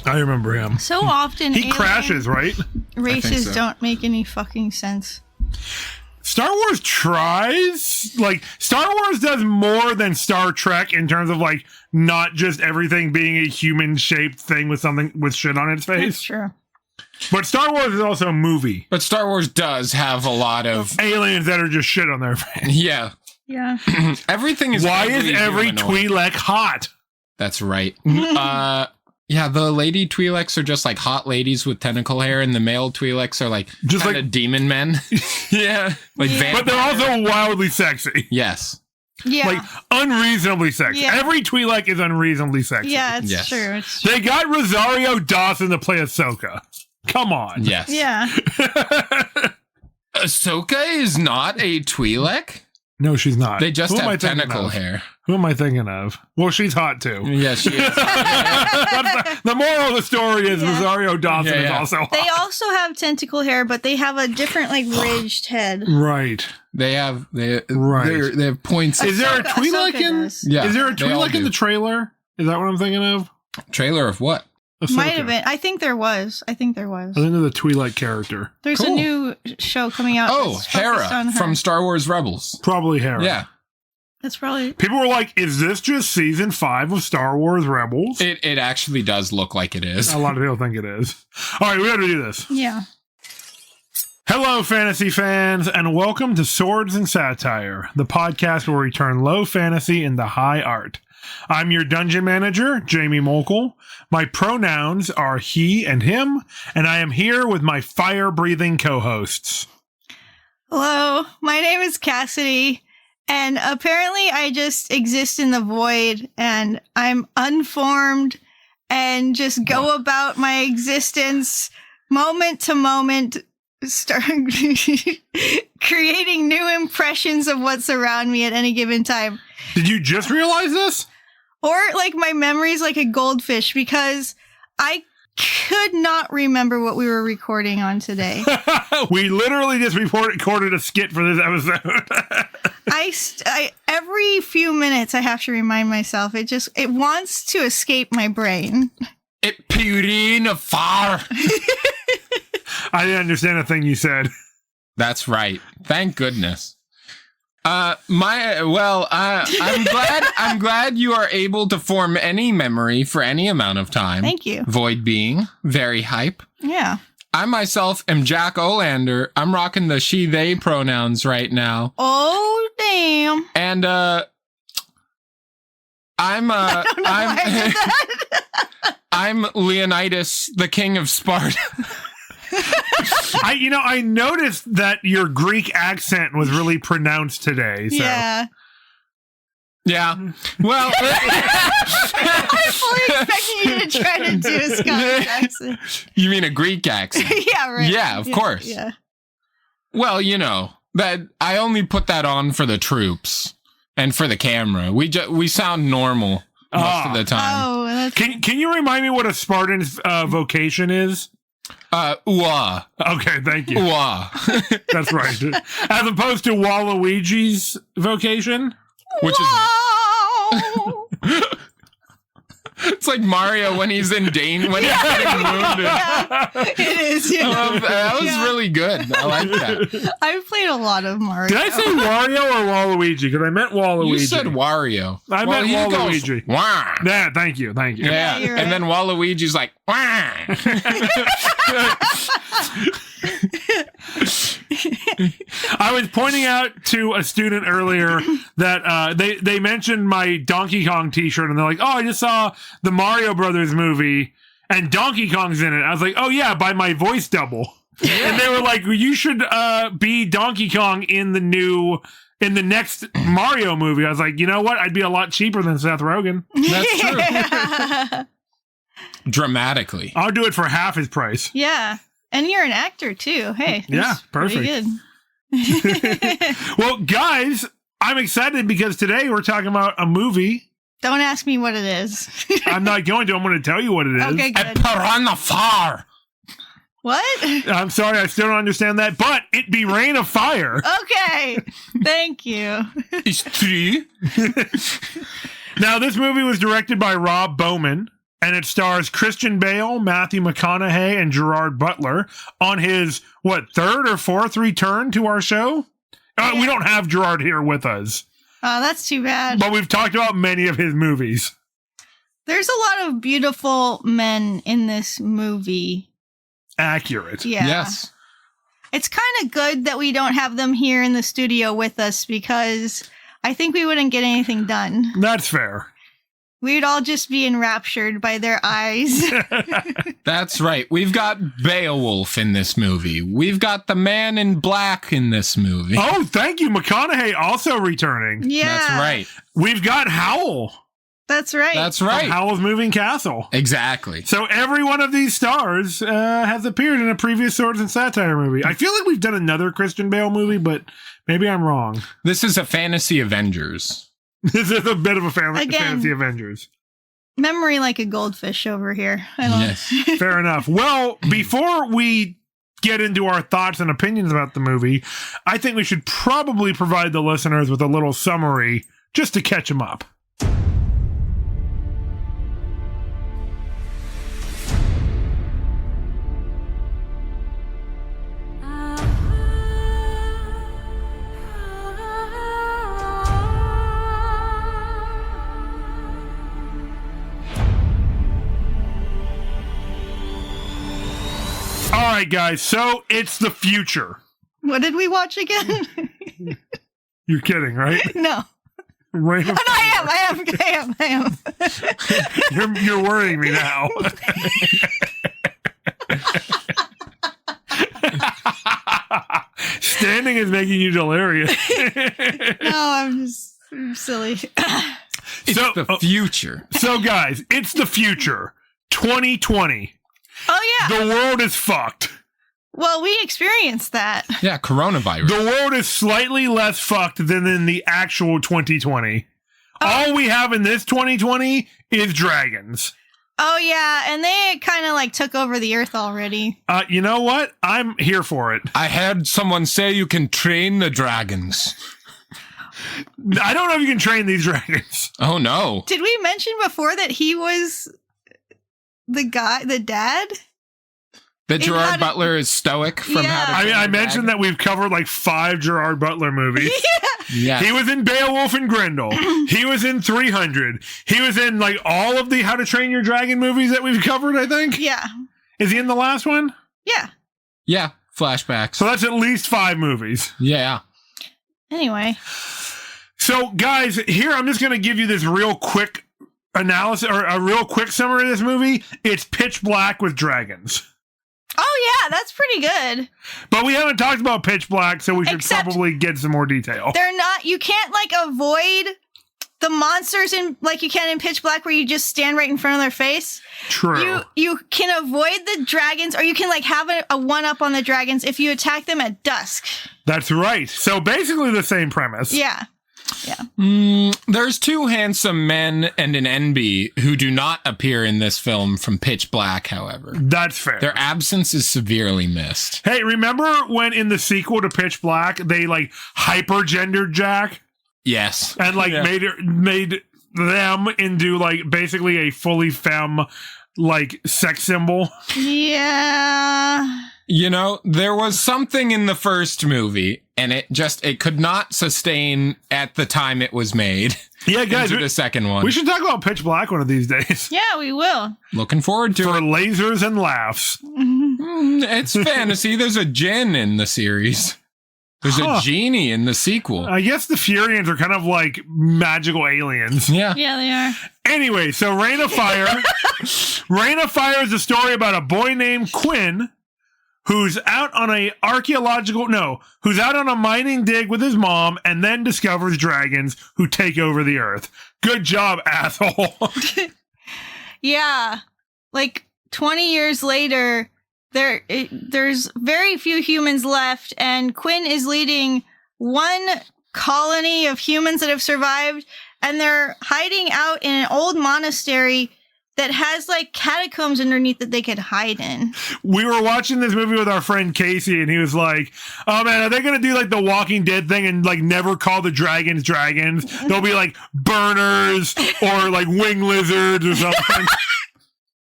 I remember him. So often He crashes, right? Races so. don't make any fucking sense. Star Wars tries. Like, Star Wars does more than Star Trek in terms of, like, not just everything being a human-shaped thing with something with shit on its face. That's true. But Star Wars is also a movie. But Star Wars does have a lot of... Aliens that are just shit on their face. Yeah. Yeah. Everything is... Why is every humanoid. Twi'lek hot? That's right. Yeah, the lady Twi'leks are just like hot ladies with tentacle hair, and the male Twi'leks are like Just kind of like- demon men. Yeah. Like Yeah. But they're also wildly sexy. Yes. Yeah. Like, unreasonably sexy. Yeah. Every Twi'lek is unreasonably sexy. Yeah, it's Yes. true. It's true. They got Rosario Dawson to play Ahsoka. Come on. Yes. Yeah. Ahsoka is not a Twi'lek? No, she's not. They just Who am I have thinking tentacle of? hair. Who am I thinking of? Well, she's hot too. Yes, she is. That's the moral of the story is Yeah. Rosario Dawson Yeah, is yeah. also hot. They also have tentacle hair, but they have a different, like, ridged head. Right. They have Right. they have points. Is there a Ahsoka- Twi'lek Ahsoka in? does. Yeah, Is there a they all Twi'lek in do. the trailer? Is that what I'm thinking of? Trailer of what? Ahsoka. Might have been. I think there was. I think of the Twi'lek character. There's a Cool. new show coming out. Oh, that's focused on Hera her. from Star Wars Rebels. Probably Hera. Yeah. That's probably. People were like, is this just season 5 of Star Wars Rebels? It actually does look like it is. A lot of people think it is. All right, we got to do this. Yeah. Hello, fantasy fans, and welcome to Swords and Satire, the podcast where we turn low fantasy into high art. I'm your dungeon manager, Jamie Mokel. My pronouns are he and him, and I am here with my fire-breathing co-hosts. Hello, my name is Cassidy, and apparently I just exist in the void, and I'm unformed, and just go about my existence moment to moment, start creating new impressions of what's around me at any given time. Did you just realize this? Or, like, my memory's like a goldfish, because I could not remember what we were recording on today. We literally just recorded a skit for this episode. I every few minutes I have to remind myself. It wants to escape my brain. It purine far. I didn't understand a thing you said. That's right. Thank goodness. I'm glad you are able to form any memory for any amount of time. Thank you. Void being very hype. Yeah. I myself am Jack Olander. I'm rocking the she they pronouns right now. Oh damn. And I'm Leonidas, the king of Sparta. I noticed that your Greek accent was really pronounced today. So. Yeah. Yeah. Well, I'm fully expecting you to try to do a Scottish accent. you mean a Greek accent? Yeah, right. Yeah, of course. Yeah. Well, you know, that I only put that on for the troops and for the camera. We sound normal most of the time. Oh, that's Can you remind me what a Spartan's vocation is? Ooh-ah. Okay, thank you. Ooh-ah. That's right. As opposed to Waluigi's vocation? Which Whoa! is it's like Mario when he's in when he's getting wounded. Yeah, it is. Yeah. I love that. That was Yeah. really good. I like that. I've played a lot of Mario. Did I say Wario or Waluigi? Because I meant Waluigi. You said Wario. I meant he goes, Waluigi. Wah. Yeah, thank you. Yeah, you're and then Waluigi's like, wah. I was pointing out to a student earlier that they mentioned my Donkey Kong t-shirt and they're like, oh, I just saw the Mario Brothers movie and Donkey Kong's in it. I was like, oh yeah, by my voice double. And they were like, well, you should be Donkey Kong in the next Mario movie. I was like, you know what? I'd be a lot cheaper than Seth Rogen. That's true. Yeah. Dramatically. I'll do it for half his price. Yeah. And you're an actor too. Hey. Yeah, that's pretty good. Well, guys, I'm excited because today we're talking about a movie. Don't ask me what it is. I'm not going to. I'm going to tell you what it is. Okay, A good. piranha far. What? I'm sorry, I still don't understand that, but it be Rain of Fire. Okay. Thank you. Is three. Now, this movie was directed by Rob Bowman. and it stars Christian Bale, Matthew McConaughey, and Gerard Butler on his, third or fourth return to our show? We don't have Gerard here with us. Oh, that's too bad. But we've talked about many of his movies. There's a lot of beautiful men in this movie. Accurate. Yeah. Yes. It's kind of good that we don't have them here in the studio with us because I think we wouldn't get anything done. That's fair. We'd all just be enraptured by their eyes. That's right. We've got Beowulf in this movie. We've got the Man in Black in this movie. Oh, thank you. McConaughey also returning. Yeah. That's right. We've got Howl. That's right. That's right. Howl's Moving Castle. Exactly. So every one of these stars has appeared in a previous Swords and Satire movie. I feel like we've done another Christian Bale movie, but maybe I'm wrong. This is a fantasy Avengers. This is a bit of a Again. fantasy Avengers. Memory like a goldfish over here. I love Yes. Fair enough. Well, before we get into our thoughts and opinions about the movie, I think we should probably provide the listeners with a little summary just to catch them up. All right, guys. So it's the future. What did we watch again? You're kidding, right? No. Right. Oh, no, I am. You're worrying me now. Standing is making you delirious. No, I'm silly. It's the future. So, guys, it's the future. 2020. Oh, yeah. The world is fucked. Well, we experienced that. Yeah, coronavirus. The world is slightly less fucked than in the actual 2020. All we have in this 2020 is dragons. Oh, yeah. And they kind of like took over the earth already. You know what? I'm here for it. I had someone say you can train the dragons. I don't know if you can train these dragons. Oh, no. Did we mention before that he was the dad? That Gerard Butler is stoic from Yeah. How to Train I Your mentioned that we've covered like 5 Gerard Butler movies. Yes. He was in Beowulf and Grendel. He was in 300. He was in like all of the How to Train Your Dragon movies that we've covered, I think. Yeah. Is he in the last one? Yeah. Yeah, flashbacks. So that's at least 5 movies. Yeah. Anyway. So, guys, here I'm just going to give you this real quick analysis or a real quick summary of this movie. It's pitch black with dragons. Oh, yeah. That's pretty good. But we haven't talked about pitch black, so we should Except probably get some more detail. They're not, you can't like avoid the monsters in like you can in Pitch Black where you just stand right in front of their face. True. You can avoid the dragons or you can like have a one-up on the dragons if you attack them at dusk. That's right. So basically the same premise. Yeah. Yeah. There's 2 handsome men and an NB who do not appear in this film from Pitch Black, however. That's fair. Their absence is severely missed. Hey, remember when in the sequel to Pitch Black, they like hyper-gendered Jack Yes. and like Yeah. made them into like basically a fully femme like sex symbol? Yeah. You know, there was something in the first movie, and it could not sustain at the time it was made. Yeah, guys, into the second one. we should talk about Pitch Black one of these days. Yeah, we will. Looking forward to For it. lasers and laughs. It's fantasy. There's a djinn in the series. There's a genie in the sequel. I guess the Furians are kind of like magical aliens. Yeah. Yeah, they are. Anyway, so Rain of Fire. Rain of Fire is a story about a boy named Quinn who's out on a mining dig with his mom and then discovers dragons who take over the earth. Good job, asshole. Yeah. Like 20 years later, there's very few humans left, and Quinn is leading one colony of humans that have survived, and they're hiding out in an old monastery that has like catacombs underneath that they could hide in. We were watching this movie with our friend Casey, and he was like, oh man, are they going to do like the Walking Dead thing and like never call the dragons dragons? They'll be like burners or like wing lizards or something.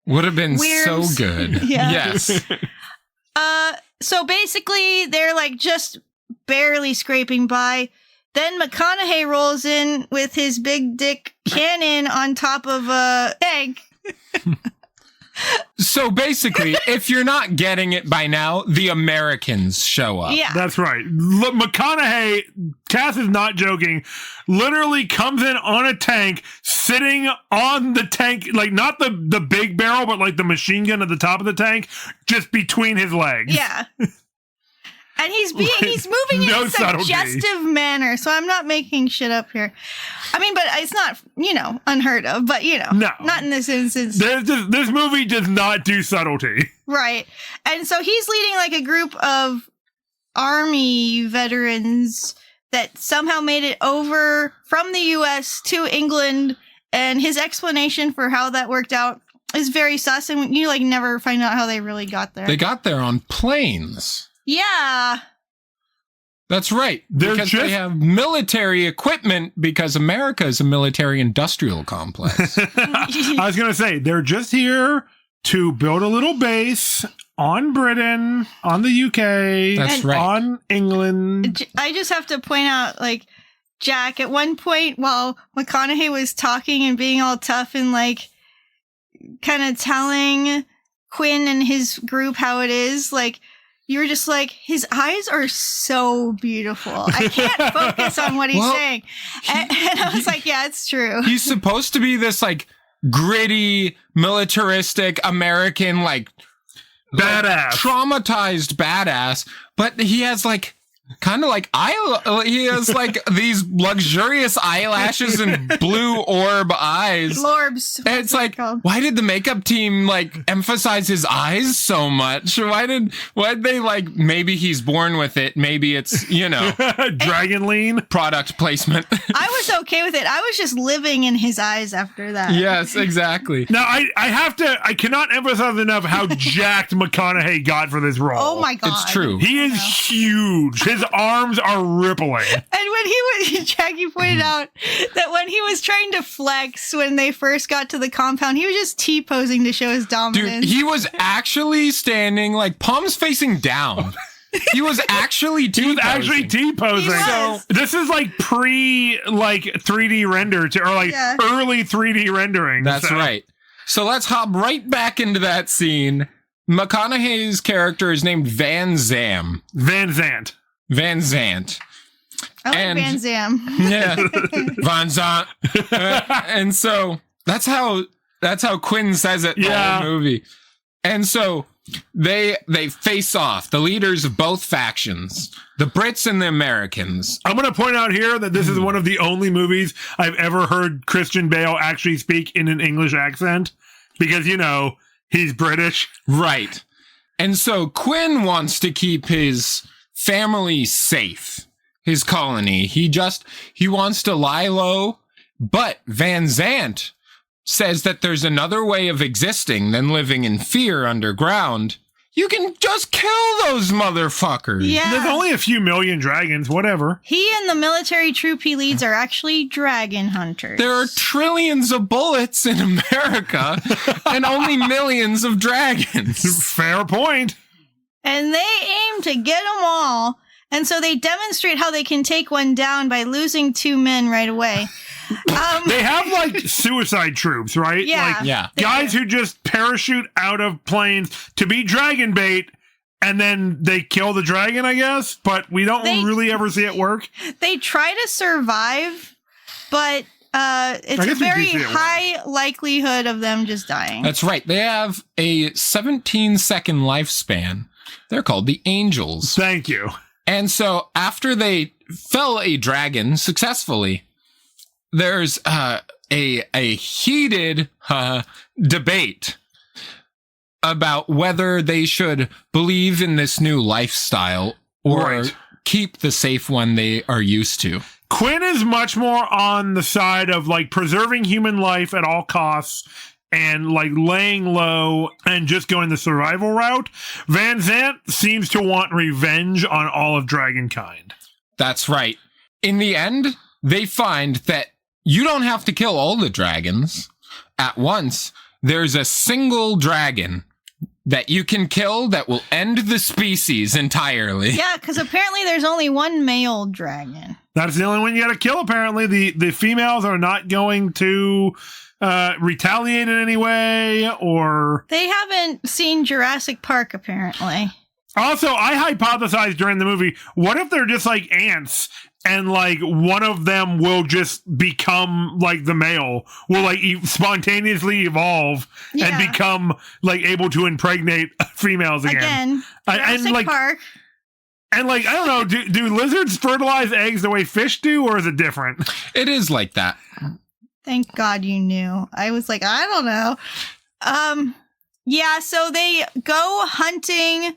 Would have been so Weirs. good. Yeah. Yes. So basically, they're like just barely scraping by. Then McConaughey rolls in with his big dick cannon on top of a tank. So basically, if you're not getting it by now, the Americans show up. Yeah. That's right. Look, McConaughey, Cass is not joking, literally comes in on a tank, sitting on the tank, like not the big barrel, but like the machine gun at the top of the tank, just between his legs. Yeah. And he's moving in No a subtlety. suggestive manner, so I'm not making shit up here. I mean, but it's not, unheard of, but, No. not in this instance. This movie does not do subtlety. Right. And so he's leading like a group of army veterans that somehow made it over from the US to England, and his explanation for how that worked out is very sus, and you like never find out how they really got there. They got there on planes. Yeah. That's right. They're Because just- they have military equipment because America is a military industrial complex. I was going to say, they're just here to build a little base on Britain, on the UK, That's right. on England. I just have to point out, like, Jack, at one point while McConaughey was talking and being all tough and, like, kind of telling Quinn and his group how it is, like, you were just like, his eyes are so beautiful. I can't focus on what he's Well, saying. And I was like, yeah, it's true. He's supposed to be this like gritty, militaristic American, like Badass. traumatized badass, but he has like kind of like he has like these luxurious eyelashes and blue orb eyes. Lorbs. And it's like, called? why did the makeup team like emphasize his eyes so much? Why'd they like, maybe he's born with it. Maybe it's, Dragon lean. product placement. I was okay with it. I was just living in his eyes after that. Yes, exactly. Now, I cannot emphasize enough how jacked McConaughey got for this role. Oh my God. It's true. He is huge. His arms are rippling. And when he was, Jackie pointed out that when he was trying to flex when they first got to the compound, he was just T-posing to show his Dude, dominance. he was actually standing like palms facing down. He was actually T-posing. He was actually T-posing. He was. So this is like 3D render or like Yeah. early 3D rendering. That's So- right. So let's hop right back into that scene. McConaughey's character is named Van Zam. Van Zant. Van Zant. I like and- Van Zam. Yeah. Van Zant. And so that's how Quinn says it the Yeah. whole movie. And so they face off, the leaders of both factions, the Brits and the Americans. I'm going to point out here that this is one of the only movies I've ever heard Christian Bale actually speak in an English accent because, he's British. Right. And so Quinn wants to keep his family safe, his colony. He wants to lie low, but Van Zant says that there's another way of existing than living in fear underground. You can just kill those motherfuckers. Yeah. There's only a few million dragons, whatever. He and the military troop he leads are actually dragon hunters. There are trillions of bullets in America and only millions of dragons. Fair point. And they aim to get them all. And so they demonstrate how they can take one down by losing 2 men right away. They have like suicide troops, right? Yeah. Like Yeah. guys who just parachute out of planes to be dragon bait and then they kill the dragon, I guess. But we don't really ever see it work. They try to survive, but it's I a guess we do very see it work. high likelihood of them just dying. That's right. They have a 17-second lifespan. They're called the Angels. Thank you. And so after they fell a dragon successfully, there's a heated debate about whether they should believe in this new lifestyle or Right. keep the safe one they are used to. Quinn is much more on the side of like preserving human life at all costs and like laying low and just going the survival route. Van Zant seems to want revenge on all of Dragonkind. That's right. In the end, they find that you don't have to kill all the dragons at once. there's a single dragon that you can kill that will end the species entirely. Yeah, because apparently there's only one male dragon. That's the only one you got to kill, apparently. The females are not going to retaliate in any way, or... They haven't seen Jurassic Park, apparently. Also, I hypothesized during the movie, what if they're just like ants and like one of them will just become like the male, will like spontaneously evolve and become like able to impregnate females again. Jurassic and, Park. And like, I don't know, do lizards fertilize eggs the way fish do, or is it different? It is like that. Thank God you knew. I was like, I don't know. Yeah, so they go hunting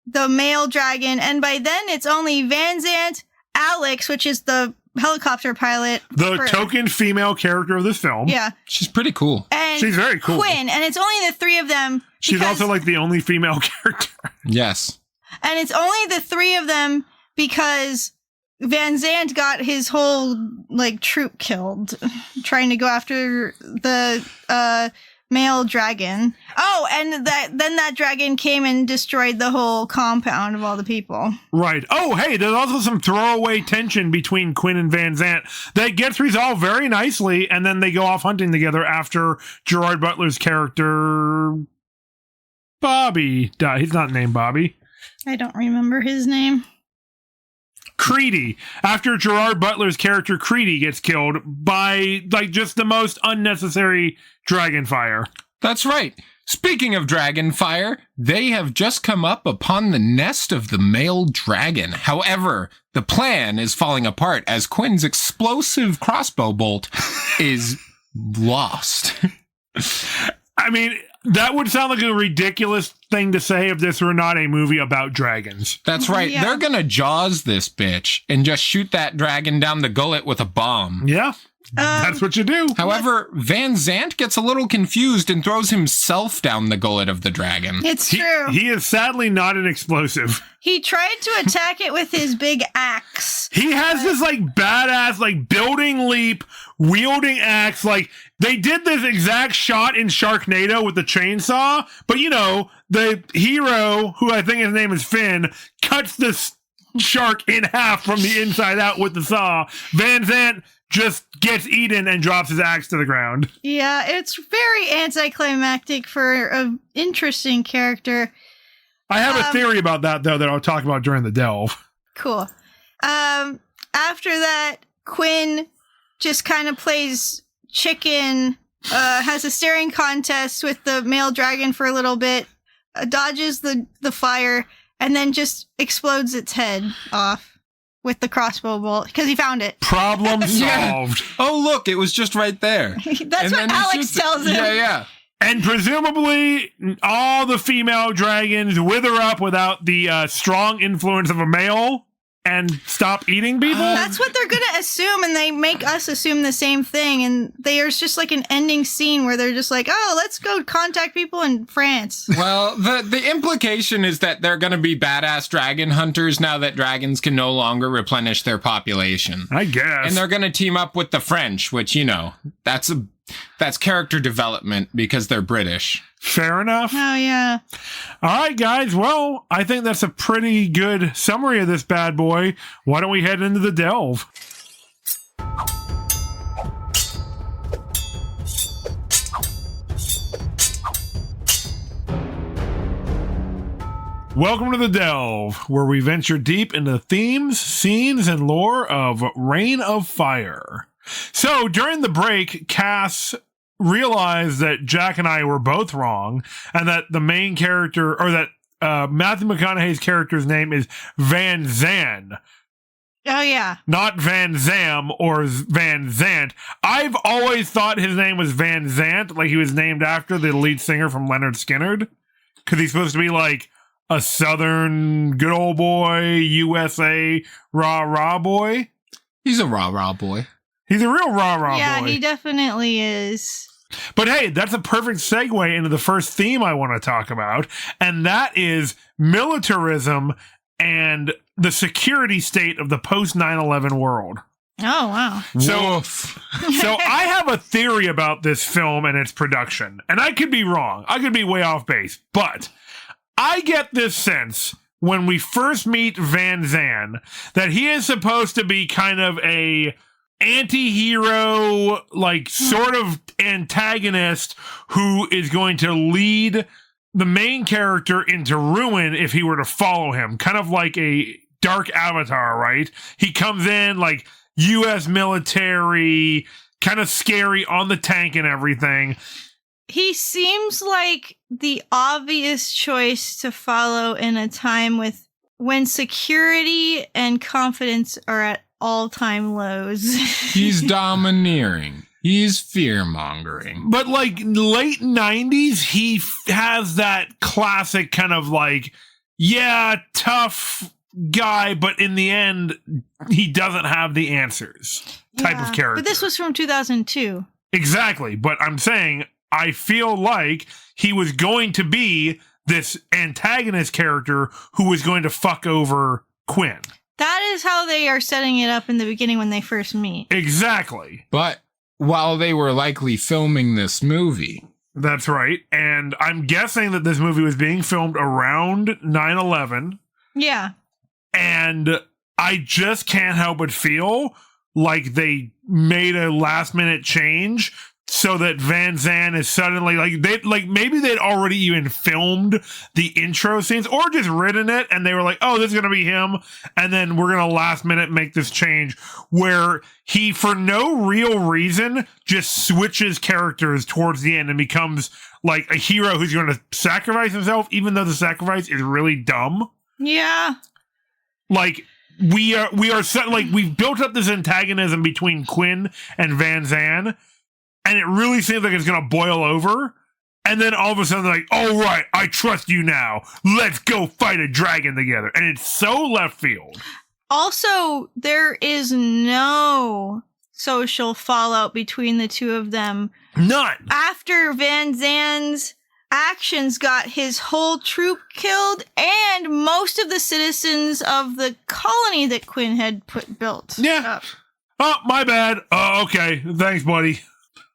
the male dragon, and by then it's only Van Zant, Alex, which is the helicopter pilot. The token female character of this film. Yeah. She's pretty cool. And she's very cool. Quinn, and it's only the three of them. She's also like the only female character. Yes. And it's only the three of them because Van Zant got his whole like troop killed trying to go after the male dragon. Oh, and then that dragon came and destroyed the whole compound of all the people. Right. Oh, hey, there's also some throwaway tension between Quinn and Van Zant that gets resolved very nicely, and then they go off hunting together after Gerard Butler's character Bobby died. He's not named Bobby. I don't remember his name. Creedy. After Gerard Butler's character Creedy gets killed by like just the most unnecessary dragon fire. That's right. Speaking of dragon fire, they have just come up upon the nest of the male dragon. However, the plan is falling apart as Quinn's explosive crossbow bolt is lost. I mean, that would sound like a ridiculous thing to say if this were not a movie about dragons. That's right. Yeah. They're gonna Jaws this bitch and just shoot that dragon down the gullet with a bomb. Yeah. That's what you do. However, Van Zant gets a little confused and throws himself down the gullet of the dragon. It's true. He is sadly not an explosive. He tried to attack it with his big axe. He has this like badass like building leap wielding axe. Like they did this exact shot in Sharknado with the chainsaw, but you know, the hero, who I think his name is Finn, cuts this shark in half from the inside out with the saw. Van Zant just gets eaten and drops his axe to the ground. Yeah, it's very anticlimactic for an interesting character. I have a theory about that, though, that I'll talk about during the delve. Cool. After that, Quinn just kind of plays chicken, has a staring contest with the male dragon for a little bit, dodges the fire, and then just explodes its head off with the crossbow bolt because he found it. Problem solved. Oh, look, it was just right there. That's what Alex tells him. Yeah. And presumably, all the female dragons wither up without the strong influence of a male and stop eating people? That's what they're going to assume, and they make us assume the same thing. And there's just like an ending scene where they're just like, oh, let's go contact people in France. Well, the implication is that they're going to be badass dragon hunters now that dragons can no longer replenish their population. I guess. And they're going to team up with the French, which, you know, that's character development because they're British. Fair enough. Oh, yeah. All right, guys. Well, I think that's a pretty good summary of this bad boy. Why don't we head into the delve? Welcome to the Delve, where we venture deep into the themes, scenes, and lore of Reign of Fire. So, during the break, Cass realized that Jack and I were both wrong, and that the main character, or that Matthew McConaughey's character's name is Van Zan. Oh, yeah. Not Van Zam or Van Zant. I've always thought his name was Van Zant, like he was named after the lead singer from Leonard Skinner, because he's supposed to be like a southern good old boy, USA rah-rah boy. He's a rah-rah boy. He's a real rah-rah boy. Yeah, he definitely is. But hey, that's a perfect segue into the first theme I want to talk about, and that is militarism and the security state of the post 9/11 world. Oh, wow. Woof. So I have a theory about this film and its production, and I could be wrong. I could be way off base, but I get this sense when we first meet Van Zan that he is supposed to be kind of a anti-hero, like sort of antagonist who is going to lead the main character into ruin if he were to follow him. Kind of like a dark Avatar, right? He comes in like U.S. military, kind of scary on the tank and everything. He seems like the obvious choice to follow in a time when security and confidence are at all-time lows. He's domineering. He's fear-mongering. But like late 90s, he has that classic kind of like, yeah, tough guy, but in the end, he doesn't have the answers type of character. But this was from 2002. Exactly. But I'm saying, I feel like he was going to be this antagonist character who was going to fuck over Quinn. That is how they are setting it up in the beginning when they first meet. Exactly. But while they were likely filming this movie. That's right. And I'm guessing that this movie was being filmed around 9/11. Yeah. And I just can't help but feel like they made a last minute change so that Van Zan is suddenly maybe they'd already even filmed the intro scenes or just written it and they were like, oh, this is going to be him. And then we're going to last minute make this change where he, for no real reason, just switches characters towards the end and becomes like a hero who's going to sacrifice himself, even though the sacrifice is really dumb. Yeah. Like, we've built up this antagonism between Quinn and Van Zan, and it really seems like it's going to boil over. And then all of a sudden, they're like, all right, I trust you now. Let's go fight a dragon together. And it's so left field. Also, there is no social fallout between the two of them. None. After Van Zan's actions got his whole troop killed and most of the citizens of the colony that Quinn had built. Yeah. Oh, my bad. Oh, okay. Thanks, buddy.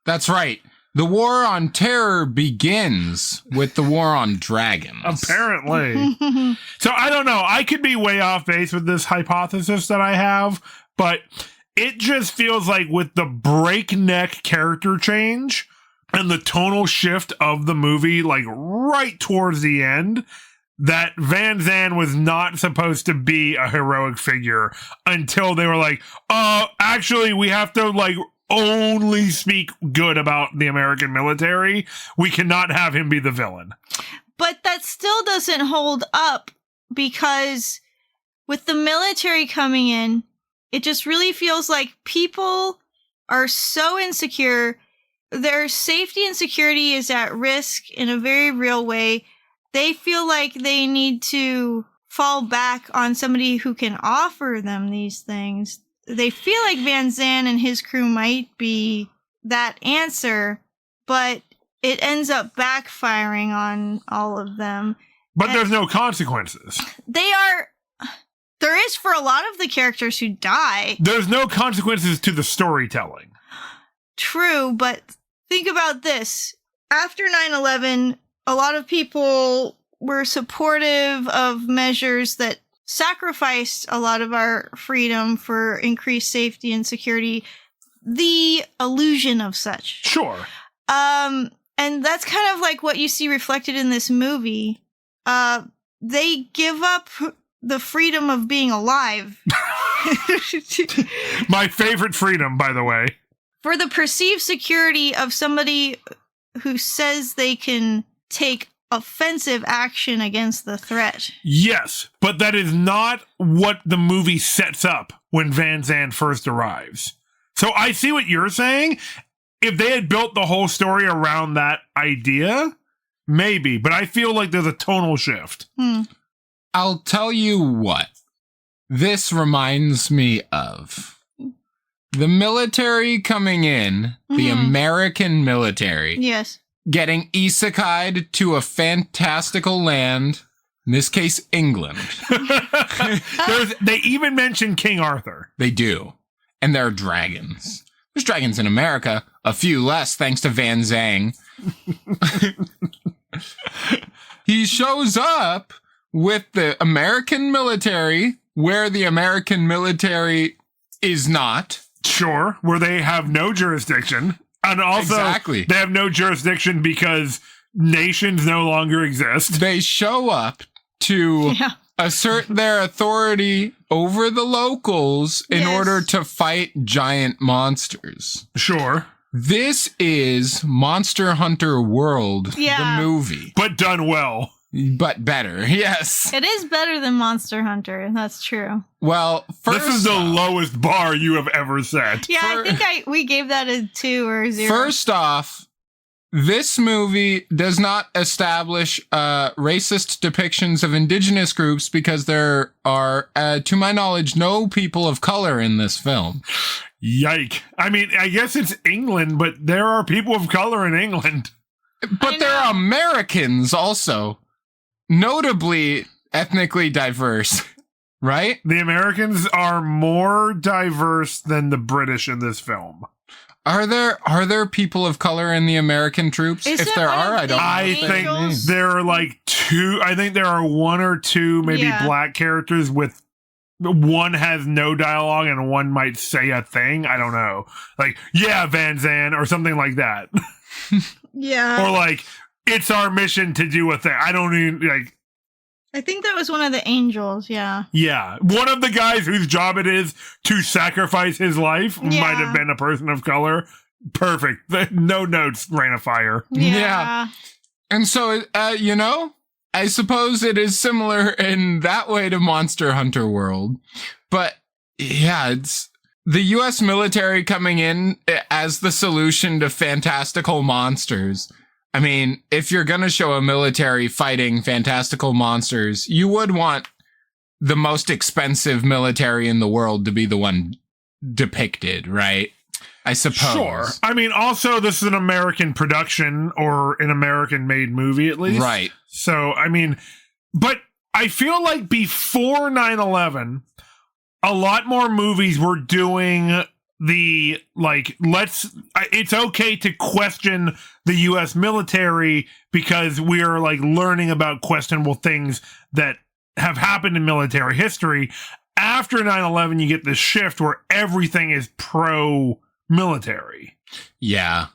That's right. The war on terror begins with the war on dragons. Apparently. So I don't know. I could be way off base with this hypothesis that I have, but it just feels like with the breakneck character change and the tonal shift of the movie, like right towards the end, that Van Zan was not supposed to be a heroic figure until they were like, actually, we have to like only speak good about the American military. We cannot have him be the villain. But that still doesn't hold up because with the military coming in, it just really feels like people are so insecure. Their safety and security is at risk in a very real way. They feel like they need to fall back on somebody who can offer them these things. They feel like Van Zan and his crew might be that answer, but it ends up backfiring on all of them. But and there's no consequences. There is for a lot of the characters who die. There's no consequences to the storytelling. True, but think about this. After 9/11, a lot of people were supportive of measures that sacrificed a lot of our freedom for increased safety and security. The illusion of such. Sure. And that's kind of like what you see reflected in this movie. They give up the freedom of being alive. My favorite freedom, by the way. For the perceived security of somebody who says they can take offensive action against the threat. Yes, but that is not what the movie sets up when Van Zan first arrives. So I see what you're saying. If they had built the whole story around that idea, maybe. But I feel like there's a tonal shift. I'll tell you what. This reminds me of the military coming in, the American military. Yes. Getting isekai'd to a fantastical land, in this case, England. They even mention King Arthur. They do. and there are dragons. There's dragons in America, a few less thanks to Van Zang. He shows up with the American military where the American military is not. Sure, where they have no jurisdiction. And also, Exactly. they have no jurisdiction because nations no longer exist. They show up to Yeah. assert their authority over the locals in Yes. order to fight giant monsters. Sure. This is Monster Hunter World, Yeah. the movie, But done well. but better. Yes. It is better than Monster Hunter. That's true. Well, first This is the off- lowest bar you have ever set. Yeah, For- I think we gave that a 2 or 0. First off, this movie does not establish racist depictions of indigenous groups because there are, to my knowledge, no people of color in this film. Yike. I mean, I guess it's England, but there are people of color in England. But there are Americans also, notably ethnically diverse, right? The Americans are more diverse than the British in this film. Are there people of color in the American troops? Isn't If there one are, of I don't the know. I if think they name. there are like 2. I think there are 1 or 2 maybe Yeah. black characters with one has no dialogue and one might say a thing. I don't know. Like, yeah, Van Zandt or something like that. Yeah. Or like, it's our mission to do a thing. I don't even like, I think that was one of the angels. Yeah. yeah. One of the guys whose job it is to sacrifice his life Yeah. might have been a person of color. Perfect. No notes, Rain of Fire. Yeah. And so, I suppose it is similar in that way to Monster Hunter World. But yeah, it's the US military coming in as the solution to fantastical monsters. I mean, if you're going to show a military fighting fantastical monsters, you would want the most expensive military in the world to be the one depicted, right? I suppose. Sure. I mean, also, this is an American production or an American made movie, at least. Right. So, I mean, but I feel like before 9/11, a lot more movies were doing the, like, it's okay to question the U.S. military because we are, like, learning about questionable things that have happened in military history. After 9/11, you get this shift where everything is pro-military. Yeah.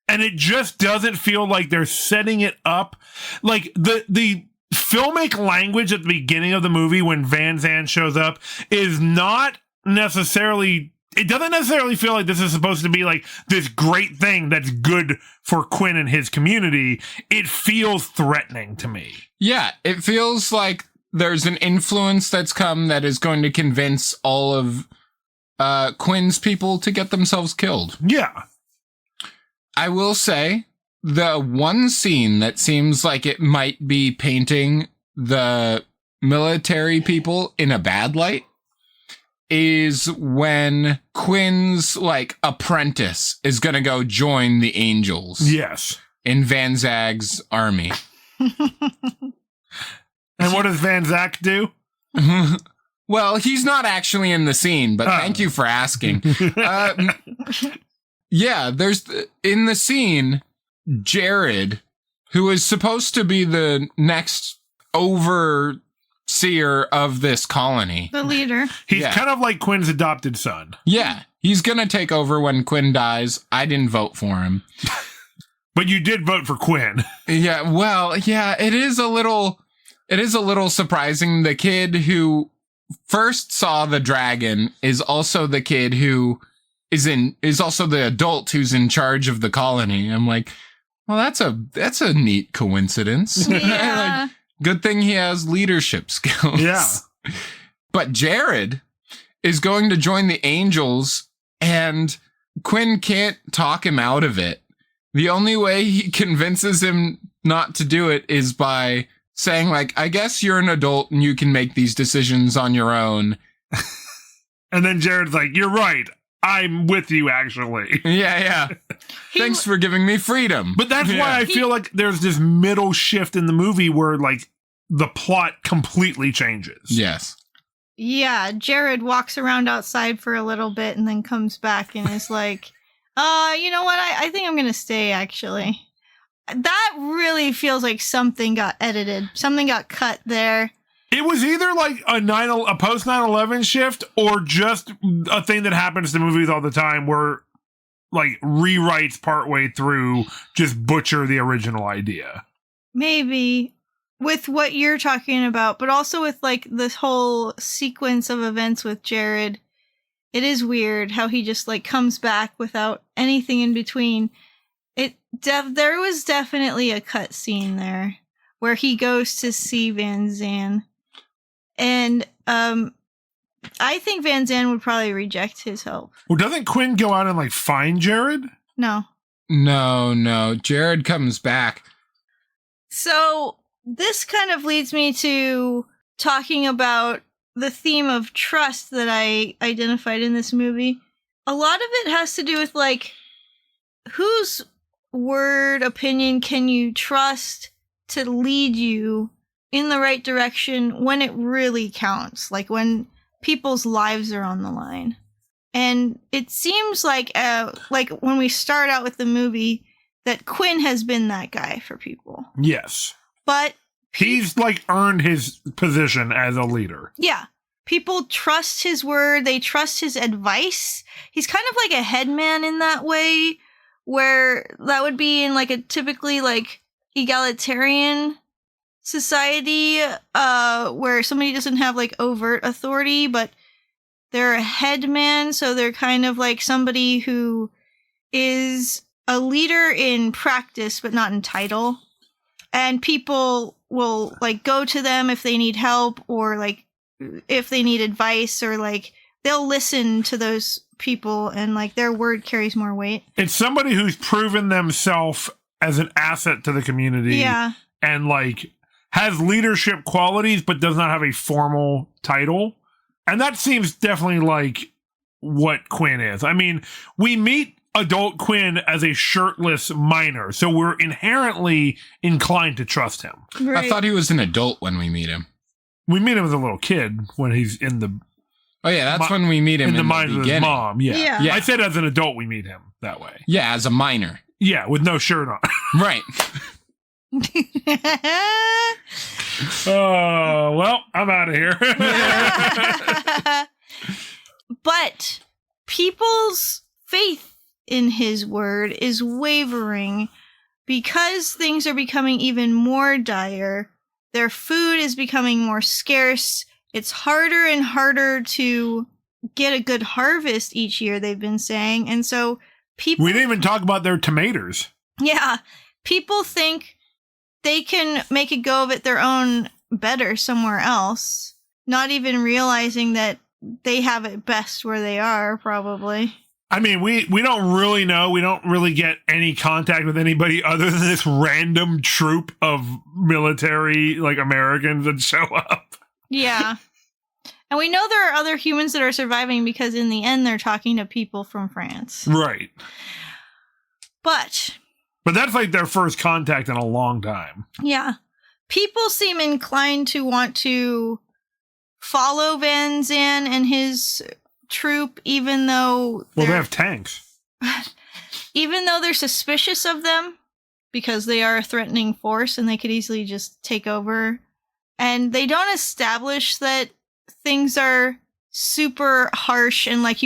And it just doesn't feel like they're setting it up. Like, the filmic language at the beginning of the movie when Van Zandt shows up is not necessarily... It doesn't necessarily feel like this is supposed to be like this great thing that's good for Quinn and his community. It feels threatening to me. Yeah, it feels like there's an influence that's come that is going to convince all of Quinn's people to get themselves killed. Yeah. I will say, the one scene that seems like it might be painting the military people in a bad light is when Quinn's, like, apprentice is gonna go join the Angels. Yes. In Van Zag's army. And what does Van Zach do? Well, he's not actually in the scene, but thank you for asking. Yeah, in the scene, Jared, who is supposed to be the next overseer of this colony. The leader. He's Yeah. kind of like Quinn's adopted son. Yeah, he's gonna take over when Quinn dies. I didn't vote for him. But you did vote for Quinn. Yeah, well, yeah, it is a little surprising. The kid who first saw the dragon is also the kid who is also the adult who's in charge of the colony. I'm like, well, that's a neat coincidence. Yeah. Like, good thing he has leadership skills. Yeah. But Jared is going to join the Angels, and Quinn can't talk him out of it. The only way he convinces him not to do it is by saying, like, I guess you're an adult and you can make these decisions on your own. And then Jared's like, you're right. I'm with you, actually. Yeah. Thanks for giving me freedom. But that's why I feel like there's this middle shift in the movie where, like, the plot completely changes. Yes. Yeah, Jared walks around outside for a little bit and then comes back and is like, you know what? I think I'm going to stay, actually. That really feels like something got edited. Something got cut there. It was either like a post 9/11 shift or just a thing that happens to movies all the time where like rewrites partway through just butcher the original idea. Maybe with what you're talking about, but also with like this whole sequence of events with Jared. It is weird how he just like comes back without anything in between. There was definitely a cut scene there where he goes to see Van Zandt. And I think Van Zandt would probably reject his help. Well, doesn't Quinn go out and like find Jared? No. No. Jared comes back. So this kind of leads me to talking about the theme of trust that I identified in this movie. A lot of it has to do with like whose word, opinion can you trust to lead you in the right direction when it really counts, like when people's lives are on the line. And it seems like when we start out with the movie that Quinn has been that guy for people. Yes. But he's like earned his position as a leader. Yeah. People trust his word. They trust his advice. He's kind of like a headman in that way, where that would be in like a typically like egalitarian society, where somebody doesn't have like overt authority, but they're a headman. So they're kind of like somebody who is a leader in practice, but not in title. And people will like go to them if they need help or like if they need advice, or like they'll listen to those people and like their word carries more weight. It's somebody who's proven themselves as an asset to the community. Yeah. And like has leadership qualities, but does not have a formal title. And that seems definitely like what Quinn is. I mean, we meet adult Quinn as a shirtless minor, so we're inherently inclined to trust him. Right. I thought he was an adult when we meet him. We meet him as a little kid when he's in the... Oh, yeah, that's when we meet him in the mind of his beginning. mom. Yeah. Yeah. I said as an adult we meet him that way. Yeah, as a minor. Yeah, with no shirt on. Right. Oh, well, I'm out of here. But people's faith in his word is wavering because things are becoming even more dire. Their food is becoming more scarce. It's harder and harder to get a good harvest each year, they've been saying. And so people... We didn't even talk about their tomatoes. Yeah. People think they can make a go of it their own better somewhere else, not even realizing that they have it best where they are, probably. I mean, we don't really know. We don't really get any contact with anybody other than this random troop of military, like, Americans that show up. Yeah. And we know there are other humans that are surviving because in the end they're talking to people from France. Right. But that's like their first contact in a long time. yeah. People seem inclined to want to follow Van Zandt and his troop, even though they have tanks. Even though they're suspicious of them because they are a threatening force and they could easily just take over. And they don't establish that things are super harsh and like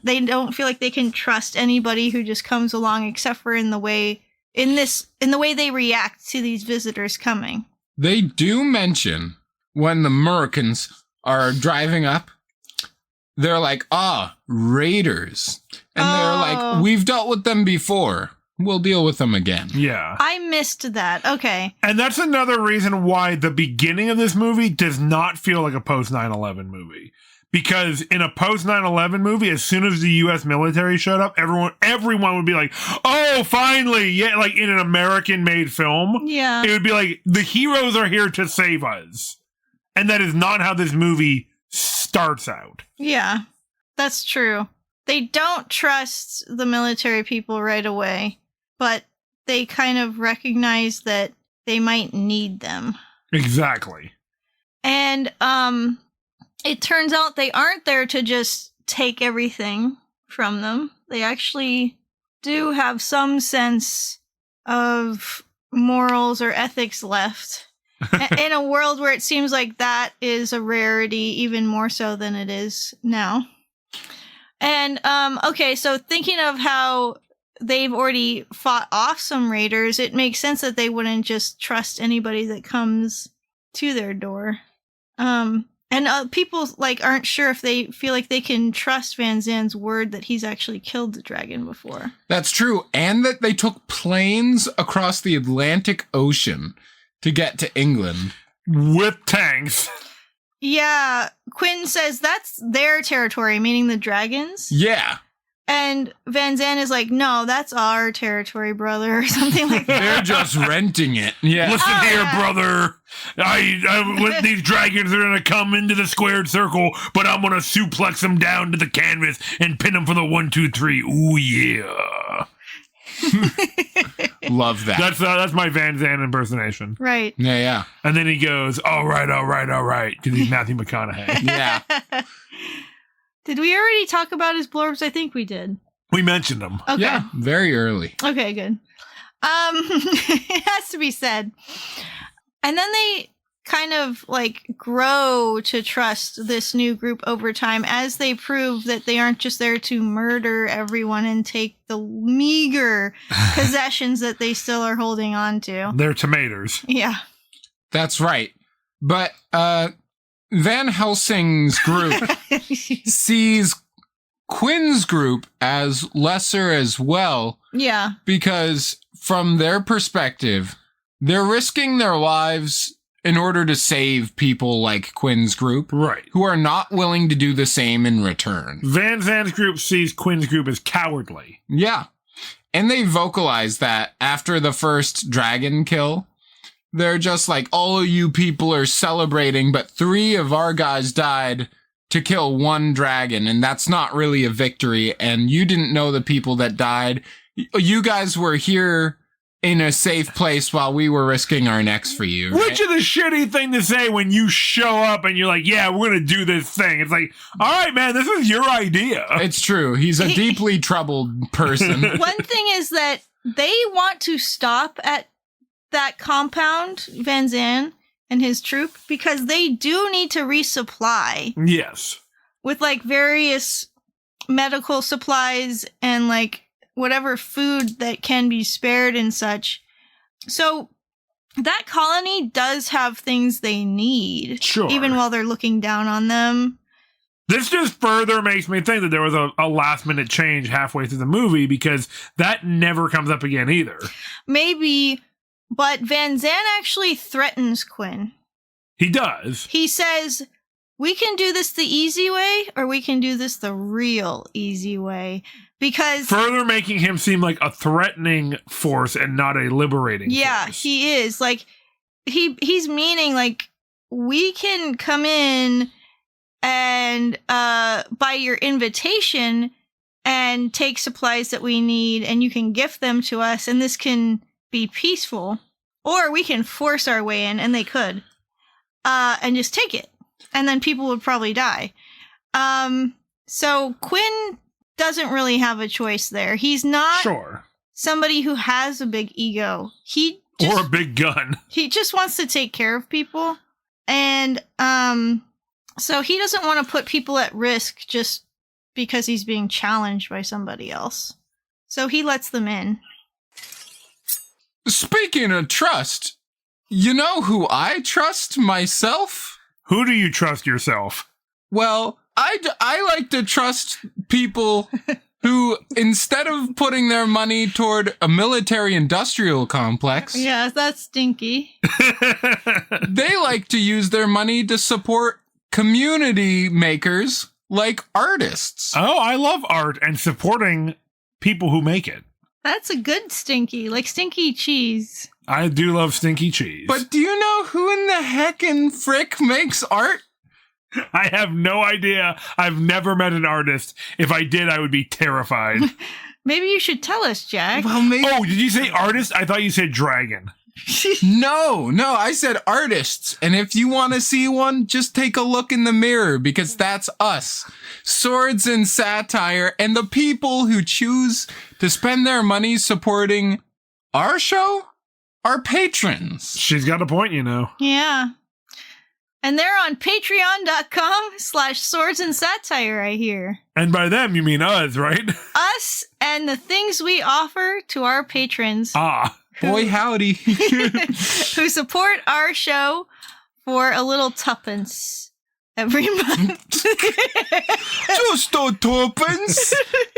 they don't feel like they can trust anybody who just comes along, except for in the way they react to these visitors coming. They do mention when the Americans are driving up, they're like, raiders. And they're like, we've dealt with them before. We'll deal with them again. Yeah. I missed that. Okay. And that's another reason why the beginning of this movie does not feel like a post 9/11 movie. Because in a post 9/11 movie, as soon as the U.S. military showed up, everyone would be like, "Oh, finally!" Yeah, like in an American-made film, Yeah, it would be like the heroes are here to save us, and that is not how this movie starts out. yeah, that's true. They don't trust the military people right away, but they kind of recognize that they might need them. Exactly. And it turns out they aren't there to just take everything from them. They actually do have some sense of morals or ethics left in a world where it seems like that is a rarity, even more so than it is now. And, okay, so thinking of how they've already fought off some raiders, it makes sense that they wouldn't just trust anybody that comes to their door. And people aren't sure if they feel like they can trust Van Zandt's word that he's actually killed the dragon before. That's true. And that they took planes across the Atlantic Ocean to get to England. With tanks. Yeah, Quinn says that's their territory, meaning the dragons. Yeah. And Van Zandt is like, no, that's our territory, brother, or something like that. They're just renting it. Yeah. Listen here, brother. These dragons are gonna come into the squared circle, but I'm gonna suplex them down to the canvas and pin them for the 1, 2, 3. Ooh yeah. Love that. That's my Van Zandt impersonation. Right. Yeah. And then he goes, all right, because he's Matthew McConaughey. Yeah. Did we already talk about his blurbs? I think we did. We mentioned him. Okay. Yeah, very early. Okay, good. It has to be said. And then they kind of grow to trust this new group over time as they prove that they aren't just there to murder everyone and take the meager possessions that they still are holding on to. They're tomatoes. Yeah. That's right. But Van Helsing's group sees Quinn's group as lesser as well. Yeah. Because from their perspective, they're risking their lives in order to save people like Quinn's group. Right. Who are not willing to do the same in return. Van Zandt's group sees Quinn's group as cowardly. Yeah. And they vocalize that after the first dragon kill. They're just like, all of you people are celebrating, but 3 of our guys died to kill 1 dragon, and that's not really a victory, and you didn't know the people that died. You guys were here in a safe place while we were risking our necks for you. Right? Which is a shitty thing to say when you show up and you're like, yeah, we're going to do this thing. It's like, all right, man, this is your idea. It's true. He's a deeply troubled person. One thing is that they want to stop at that compound, Van Zandt and his troop, because they do need to resupply. Yes. With various medical supplies and whatever food that can be spared and such. So that colony does have things they need. Sure. Even while they're looking down on them. This just further makes me think that there was a last minute change halfway through the movie, because that never comes up again either. Maybe, but Van Zandt actually threatens Quinn. He does. He says, we can do this the easy way, or we can do this the real easy way. Because further making him seem like a threatening force and not a liberating force. He is. He's meaning we can come in and by your invitation and take supplies that we need, and you can gift them to us, and this can be peaceful, or we can force our way in, and they could, and just take it, and then people would probably die. So Quinn doesn't really have a choice there. He's not somebody who has a big ego. Or a big gun. He just wants to take care of people, and so he doesn't want to put people at risk just because he's being challenged by somebody else. So he lets them in. Speaking of trust, you know who I trust myself? Who do you trust yourself? Well, I like to trust people who, instead of putting their money toward a military-industrial complex... Yeah, that's stinky. They like to use their money to support community makers like artists. Oh, I love art and supporting people who make it. That's a good stinky, like stinky cheese. I do love stinky cheese. But do you know who in the heckin' frick makes art? I have no idea. I've never met an artist. If I did, I would be terrified. Maybe you should tell us, Jack. Well, maybe. Oh, did you say artist? I thought you said dragon. No, I said artists. And if you want to see one, just take a look in the mirror because that's us. Swords and Satire, and the people who choose to spend their money supporting our show are patrons. She's got a point, you know. Yeah. And they're on patreon.com/swords and satire, I hear. And by them, you mean us, right? Us and the things we offer to our patrons. Boy, howdy. Who support our show for a little tuppence every month. Just a tuppence.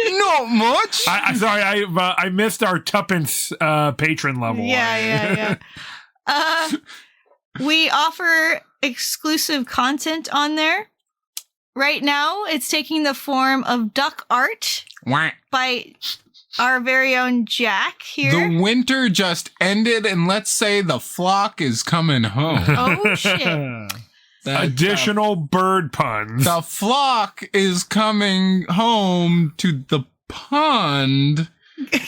Not much. Sorry, I missed our tuppence patron level. Yeah. We offer exclusive content on there. Right now, it's taking the form of duck art by our very own Jack here. The winter just ended, and let's say the flock is coming home. Oh, shit. Additional bird puns. The flock is coming home to the pond. Great.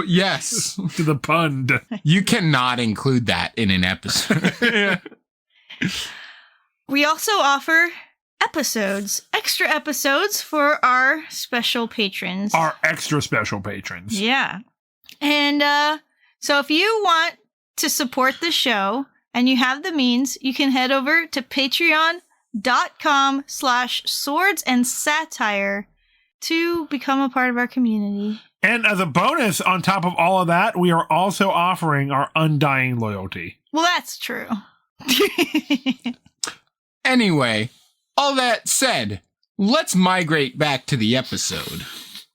Yes. To the pond. You cannot include that in an episode. We also offer extra episodes for our special patrons. Our extra special patrons. Yeah. And so if you want to support the show and you have the means, you can head over to patreon.com/swords and satire to become a part of our community. And as a bonus, on top of all of that, we are also offering our undying loyalty. Well, that's true. Anyway, all that said, let's migrate back to the episode.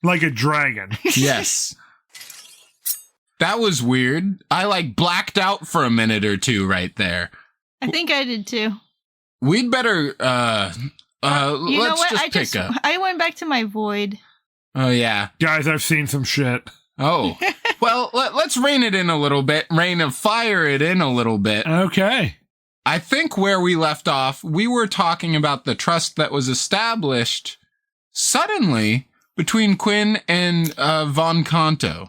Like a dragon. Yes. That was weird. I blacked out for a minute or two right there. I think I did too. We'd better, let's just pick up. I went back to my void. Oh, yeah. Guys, I've seen some shit. Oh. Well, let's rein it in a little bit. Rain of fire it in a little bit. Okay. I think where we left off, we were talking about the trust that was established suddenly between Quinn and Von Canto.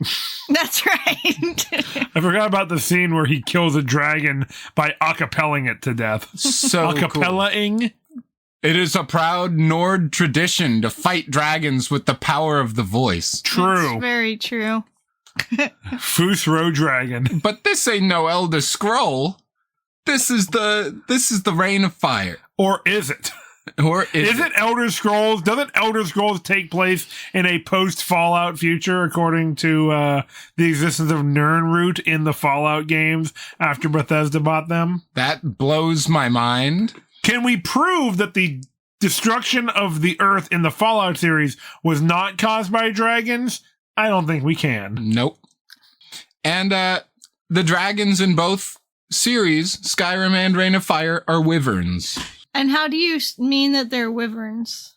That's right. I forgot about the scene where he kills a dragon by acapelling it to death. So Acapellaing? Cool. It is a proud Nord tradition to fight dragons with the power of the voice. True. That's very true. Foos Row Dragon. But this ain't no Elder Scroll. This is the Reign of Fire. Or is it? Or is it Elder Scrolls? Doesn't Elder Scrolls take place in a post-Fallout future, according to the existence of Nirnroot in the Fallout games after Bethesda bought them? That blows my mind. Can we prove that the destruction of the Earth in the Fallout series was not caused by dragons? I don't think we can. Nope. And the dragons in both series, Skyrim and Reign of Fire, are wyverns. And how do you mean that they're wyverns?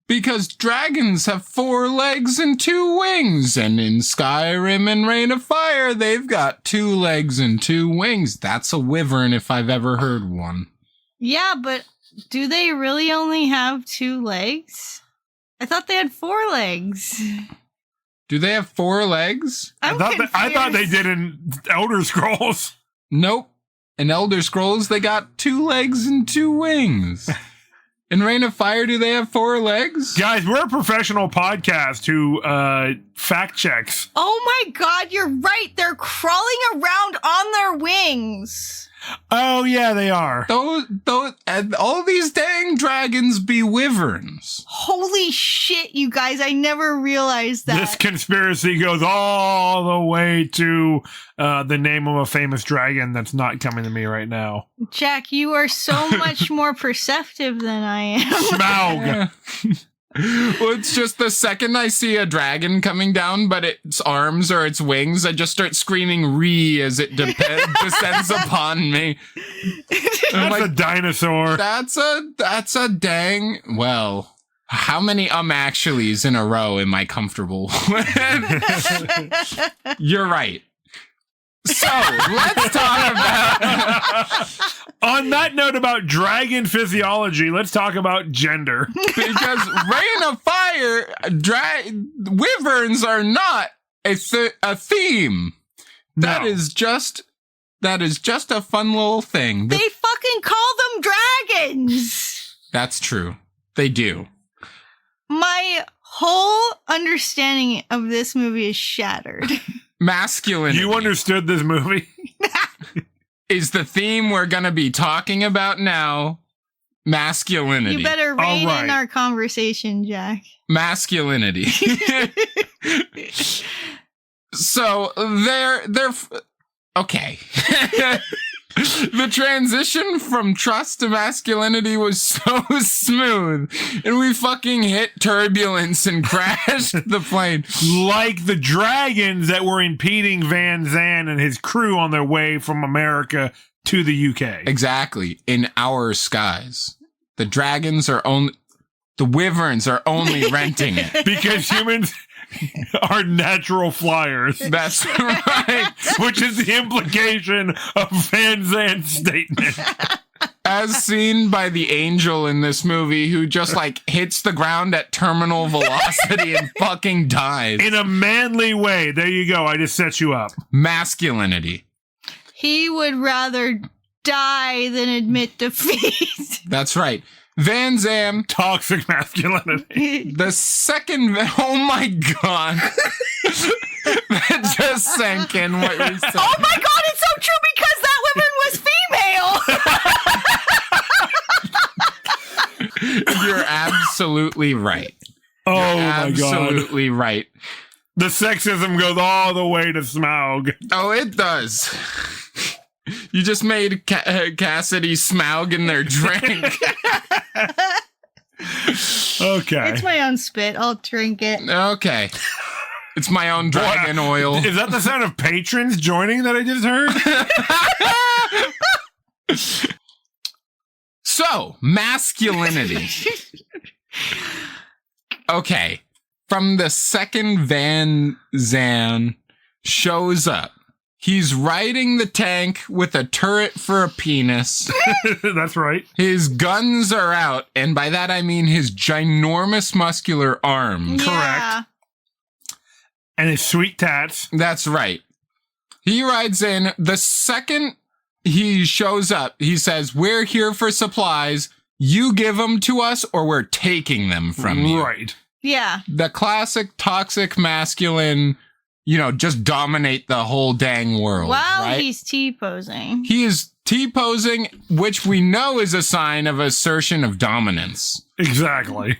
Because dragons have 4 legs and 2 wings, and in Skyrim and Reign of Fire, they've got 2 legs and 2 wings. That's a wyvern if I've ever heard one. Yeah, but do they really only have 2 legs? I thought they had 4 legs. Do they have 4 legs? I thought they did in Elder Scrolls. Nope. In Elder Scrolls, they got 2 legs and 2 wings. In Reign of Fire, do they have 4 legs? Guys, we're a professional podcast who fact checks. Oh my god, you're right. They're crawling around on their wings. Oh, yeah, they are. And all these dang dragons be wyverns. Holy shit, you guys. I never realized that. This conspiracy goes all the way to the name of a famous dragon that's not coming to me right now. Jack, you are so much more perceptive than I am. Smaug. Well, it's just the second I see a dragon coming down, but its arms or its wings, I just start screaming "Ree" as it descends upon me. That's a dinosaur. That's a dang. Well, how many actuallys in a row am I comfortable with? You're right. So let's talk about. On that note about dragon physiology, let's talk about gender. Because Reign of Fire, wyverns are not a theme. That No. is just a fun little thing. They fucking call them dragons. That's true. They do. My whole understanding of this movie is shattered. Masculinity You understood this movie? is the theme we're going to be talking about now. Masculinity. You better rein right. in our conversation, Jack. Masculinity. So they're okay. The transition from trust to masculinity was so smooth, and we fucking hit turbulence and crashed the plane. Like the dragons that were impeding Van Zandt and his crew on their way from America to the UK. Exactly. In our skies. The dragons are only... The wyverns are only renting it. Because humans are natural flyers. That's right. Which is the implication of Van Zandt's statement. As seen by the angel in this movie, who just like hits the ground at terminal velocity and fucking dies. In a manly way. There you go. I just set you up. Masculinity. He would rather die than admit defeat. That's right. Van Zandt, Toxic masculinity. the second... Oh my god. That just sank in what we said. Oh my god, it's so true because that woman was female. You're absolutely right. Oh my god. Absolutely right. The sexism goes all the way to Smaug. Oh, it does. You just made Cassidy Smaug in their drink. Okay. It's my own spit. I'll drink it. Okay. It's my own dragon oil. Is that the sound of patrons joining that I just heard? So, masculinity. Okay. From the second Van Zandt shows up, he's riding the tank with a turret for a penis. That's right. His guns are out, and by that I mean his ginormous muscular arms. Yeah. And his sweet tats. That's right. He rides in. The second he shows up, he says, "We're here for supplies. You give them to us, or we're taking them from you." Right. Yeah. The classic toxic masculine, just dominate the whole dang world. While right? he's T-posing. He is T-posing, which we know is a sign of assertion of dominance. Exactly.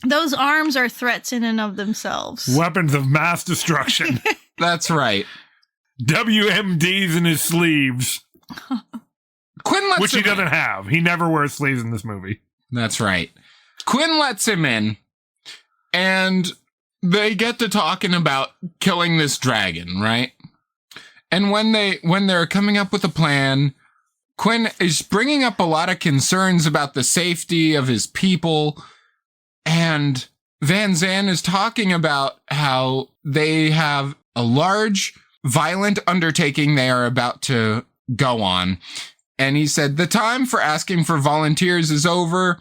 Those arms are threats in and of themselves. Weapons of mass destruction. That's right. WMDs in his sleeves. Quinn lets Which he him in. doesn't have. He never wears sleeves in this movie. That's right. Quinn lets him in, and they get to talking about killing this dragon, right? And when they're coming up with a plan, Quinn is bringing up a lot of concerns about the safety of his people, and Van Zandt is talking about how they have a large, violent undertaking they are about to go on. And he said, the time for asking for volunteers is over.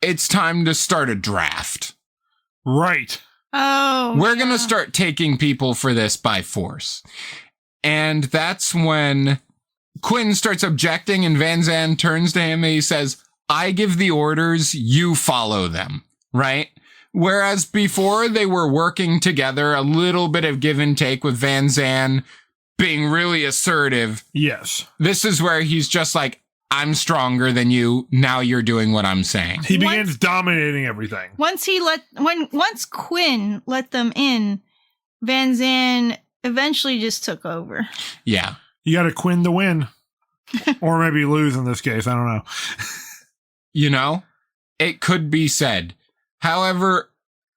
It's time to start a draft. Right. Oh. We're going to start taking people for this by force. And that's when Quinn starts objecting, and Van Zandt turns to him and he says, I give the orders, you follow them, right? Whereas before they were working together, a little bit of give and take with Van Zandt being really assertive. Yes. This is where he's just like, I'm stronger than you. Now you're doing what I'm saying. He begins dominating everything. Once Quinn let them in, Van Zandt eventually just took over. Yeah. You got to Quinn to win. Or maybe lose in this case. I don't know. It could be said. However,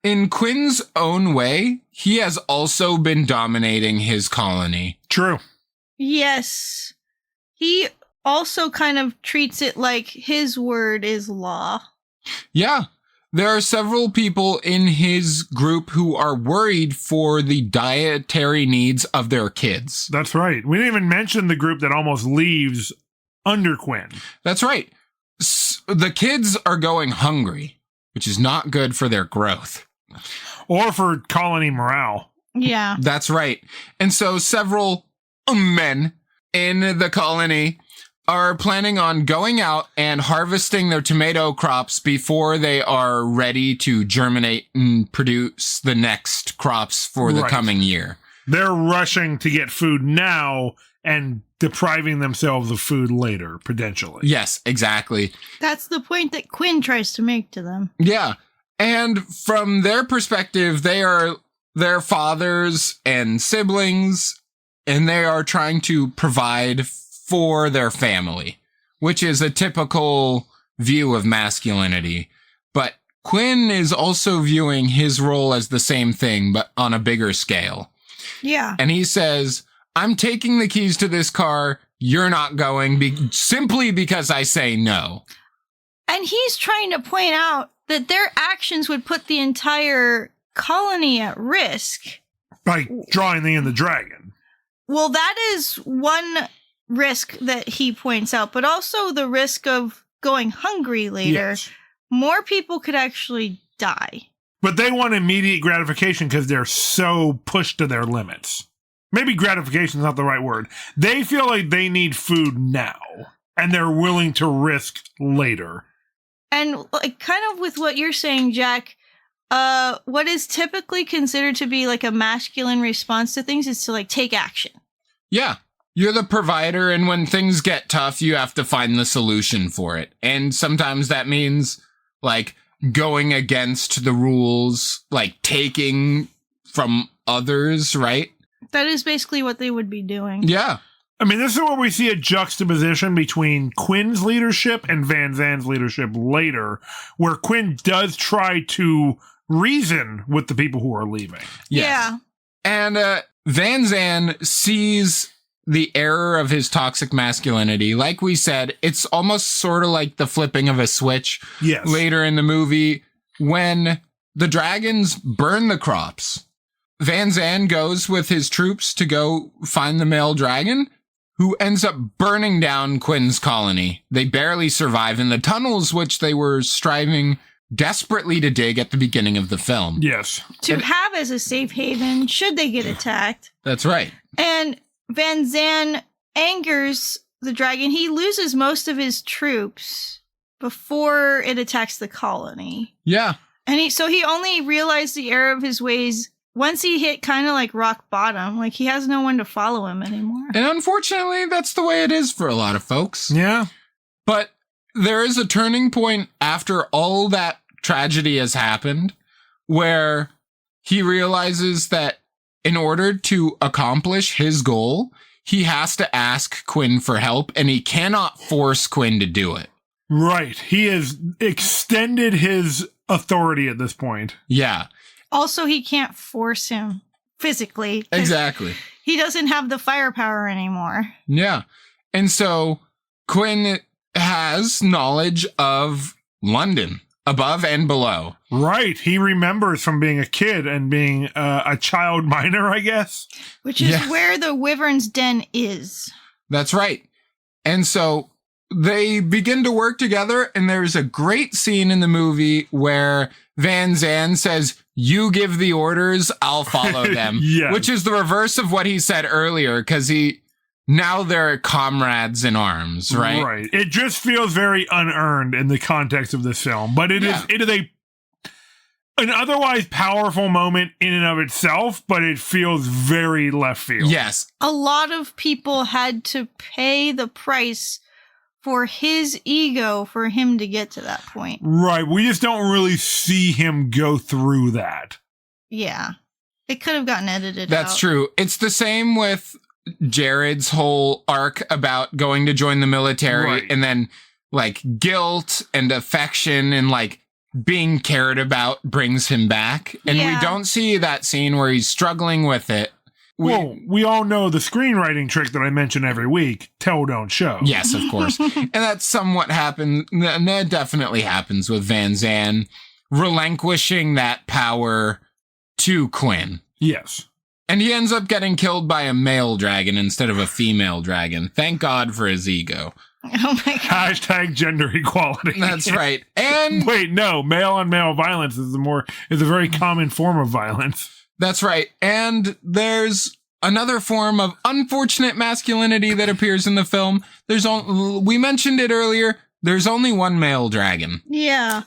in Quinn's own way, he has also been dominating his colony. True. Yes. He also kind of treats it like his word is law. Yeah. There are several people in his group who are worried for the dietary needs of their kids. That's right. We didn't even mention the group that almost leaves under Quinn. That's right. The kids are going hungry, which is not good for their growth. Or for colony morale. Yeah. That's right. And so several men in the colony are planning on going out and harvesting their tomato crops before they are ready to germinate and produce the next crops for the coming year. They're rushing to get food now and depriving themselves of food later, potentially. Yes, exactly. That's the point that Quinn tries to make to them. Yeah. And from their perspective, they are their fathers and siblings, and they are trying to provide for their family, which is a typical view of masculinity. But Quinn is also viewing his role as the same thing, but on a bigger scale. Yeah. And he says, I'm taking the keys to this car. You're not going simply because I say no. And he's trying to point out that their actions would put the entire colony at risk. By drawing in the dragon. Well, that is one risk that he points out, but also the risk of going hungry later. Yes. More people could actually die. But they want immediate gratification because they're so pushed to their limits. Maybe gratification is not the right word. They feel like they need food now, and they're willing to risk later. And like kind of with what you're saying, Jack, what is typically considered to be like a masculine response to things is to like take action. Yeah. You're the provider, and when things get tough, you have to find the solution for it. And sometimes that means like going against the rules, like taking from others, right? That is basically what they would be doing. Yeah. I mean, this is where we see a juxtaposition between Quinn's leadership and Van Zandt's leadership later, where Quinn does try to reason with the people who are leaving. Yes. Yeah. And Van Zandt sees the error of his toxic masculinity. Like we said, it's almost sort of like the flipping of a switch later in the movie when the dragons burn the crops. Van Zandt goes with his troops to go find the male dragon, who ends up burning down Quinn's colony. They barely survive in the tunnels, which they were striving desperately to dig at the beginning of the film. Yes. To have as a safe haven should they get attacked. That's right. And Van Zandt angers the dragon. He loses most of his troops before it attacks the colony. Yeah. And he only realized the error of his ways once he hit kind of like rock bottom. Like he has no one to follow him anymore. And unfortunately, that's the way it is for a lot of folks. Yeah. But there is a turning point after all that tragedy has happened where he realizes that in order to accomplish his goal, he has to ask Quinn for help, and he cannot force Quinn to do it. Right. He has extended his authority at this point. Yeah. Also, he can't force him physically. Exactly. He doesn't have the firepower anymore. Yeah. And so Quinn has knowledge of London, above and below. Right. He remembers from being a kid and being a child miner, I guess. Which is where the Wyvern's Den is. That's right. And so they begin to work together, and there's a great scene in the movie where Van Zandt says, "You give the orders, I'll follow them." Yes. Which is the reverse of what he said earlier, because now they're comrades in arms, right? Right. It just feels very unearned in the context of this film, but it is an otherwise powerful moment in and of itself, but it feels very left field. Yes. A lot of people had to pay the price for his ego for him to get to that point. Right. We just don't really see him go through that. Yeah. It could have gotten edited out. That's true. It's the same with Jared's whole arc about going to join the military and then like guilt and affection and like being cared about brings him back. And we don't see that scene where he's struggling with it. We all know the screenwriting trick that I mention every week, tell, don't show. Yes, of course. And that's somewhat happened. And that definitely happens with Van Zandt relinquishing that power to Quinn. Yes. And he ends up getting killed by a male dragon instead of a female dragon. Thank God for his ego. Oh my God. Hashtag gender equality. That's right. And wait, no, male on male violence is a very common form of violence. That's right. And there's another form of unfortunate masculinity that appears in the film. We mentioned it earlier. There's only one male dragon. Yeah.